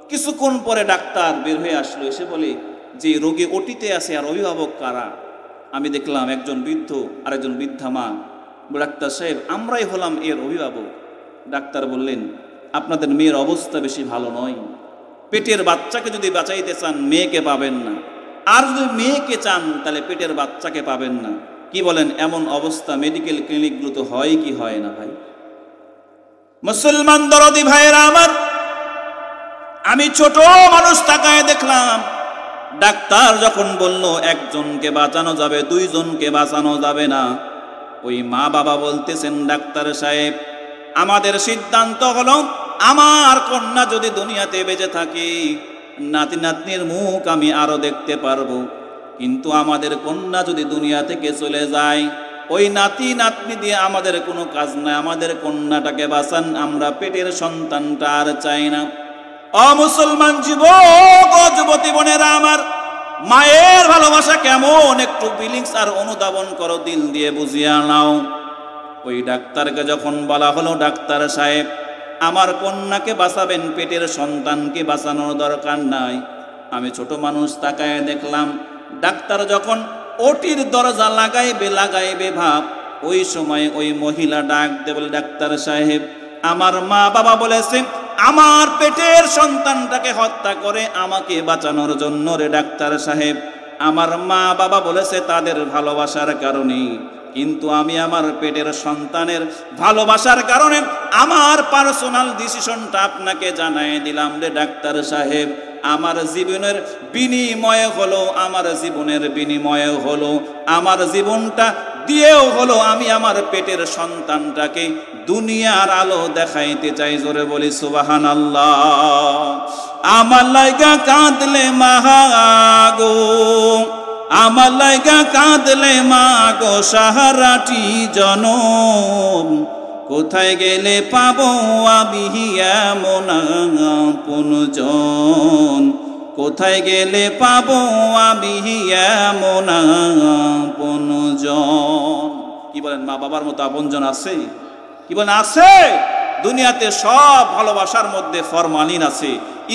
কিছুক্ষণ পরে ডাক্তার বের হয়ে আসলো, এসে বলে যে রোগী ওটিতে আছে আর অভিভাবক কারা? আমি দেখলাম একজন বৃদ্ধ আর একজন বৃদ্ধা মা। ডাক্তার সাহেব, আমরাই হলাম এর অভিভাবক। ডাক্তার বললেন, আপনাদের মেয়ের অবস্থা বেশি ভালো নয়, পেটের বাচ্চাকে যদি বাঁচাইতে চান মেয়েকে পাবেন না, আর যদি মেয়েকে চান তাহলে পেটের বাচ্চাকে পাবেন না। কি বলেন? এমন অবস্থা মেডিকেল ক্লিনিকগুলো তো হয় কি হয় না ভাই? মুসলমান দরদি ভাইয়েরা আমার, আমি ছোট মানুষ তাকায় দেখলাম ডাক্তার যখন বলল একজনকে বাঁচানো যাবে, 2 জনকে বাঁচানো যাবে না, ওই মা বাবা বলতেছেন, ডাক্তার সাহেব আমাদের সিদ্ধান্ত হলো আমার কন্যা যদি দুনিয়াতে বেঁচে থাকে, নাতি নাতনির মুখ আমি আরো দেখতে পারবো, কিন্তু আমাদের কন্যা যদি দুনিয়া থেকে চলে যায়, ওই নাতি নাতনি দিয়ে আমাদের কোনো কাজ নাই, আমাদের কন্যাটাকে বাঁচান, আমরা পেটের সন্তানটা আর চাই না। অমুসলমান যুবক ও যুবতী বোনেরা আমার, মায়ের ভালোবাসা কেমন একটু ফিলিংস আর অনুধাবন করো, দিল দিয়ে বুঝিয়ে নাও। ওই ডাক্তারকে যখন বলা হলো, ডাক্তার সাহেব আমার কন্যাকে বাঁচাবেন, পেটের সন্তানকে বাঁচানোর দরকার নাই, আমি ছোট মানুষ তাকায় দেখলাম ডাক্তার যখন ওটির দরজা লাগাইবে ভাব, ওই সময় ওই মহিলা ডাক দিয়ে বলে, ডাক্তার সাহেব আমার মা বাবা বলেছে আমার পেটের সন্তানটাকে হত্যা করে আমাকে বাঁচানোর জন্য রে ডাক্তার সাহেব, আমার মা বাবা বলেছে তাদের ভালোবাসার কারণে, কিন্তু আমি আমার পেটের সন্তানের ভালোবাসার কারণে আমার পার্সোনাল ডিসিশনটা আপনাকে জানাই দিলাম রে ডাক্তার সাহেব। আমার জীবনের বিনিময়ে হলো, আমার জীবনের বিনিময়ে হলো, আমার জীবনটা দিয়েও হলো আমি আমার পেটের সন্তানটাকে দুনিয়ার আলো দেখাইতে চাই। জোরে বলি সুবহানাল্লাহ। আমার লাইগা কাঁদলে মাগো, আমার লাইগা কাঁদলে মাগো সাহারাটি জনম, কোথায় গেলে পাবো আমি এমন আপনজন, কোথায় গেলে পাবো আমি এমন আপনজন। কি বলেন? মা বাবার মতো আপনজন আছে? কি বলেন? আছে। দুনিয়াতে সব ভালোবাসার মধ্যে ফরমালিন আছে।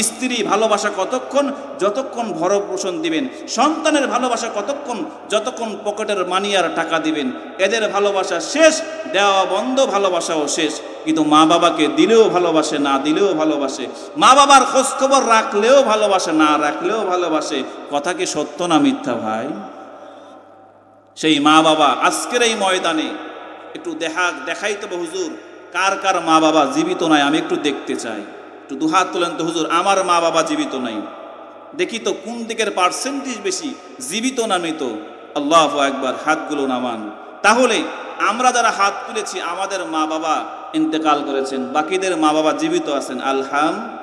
স্ত্রী ভালোবাসা কতক্ষণ? যতক্ষণ ভরণ পোষণ দিবেন। সন্তানের ভালোবাসা কতক্ষণ? যতক্ষণ পকেটের মানি আর টাকা দিবেন। এদের ভালোবাসা শেষ, দেওয়া বন্ধ, ভালোবাসাও শেষ। কিন্তু মা বাবাকে দিলেও ভালোবাসে, না দিলেও ভালোবাসে। মা বাবার খোঁজ খবর রাখলেও ভালোবাসে, না রাখলেও ভালোবাসে। কথা কি সত্য না মিথ্যা ভাই? সেই মা বাবা আজকের এই ময়দানে একটু দেখাই তো হুজুর, কার কার মা বাবা জীবিত নাই আমি একটু দেখতে চাই। একটু দুহাত তোলেন তো হুজুর, আমার মা বাবা জীবিত নাই। দেখি তো কোন দিকের পার্সেন্টেজ বেশি, জীবিত না মৃত। আল্লাহু আকবার, হাতগুলো নামান। তাহলে আমরা যারা হাত তুলেছি আমাদের মা বাবা ইন্তেকাল করেছেন, বাকিদের মা বাবা জীবিত আছেন আলহামদুলিল্লাহ।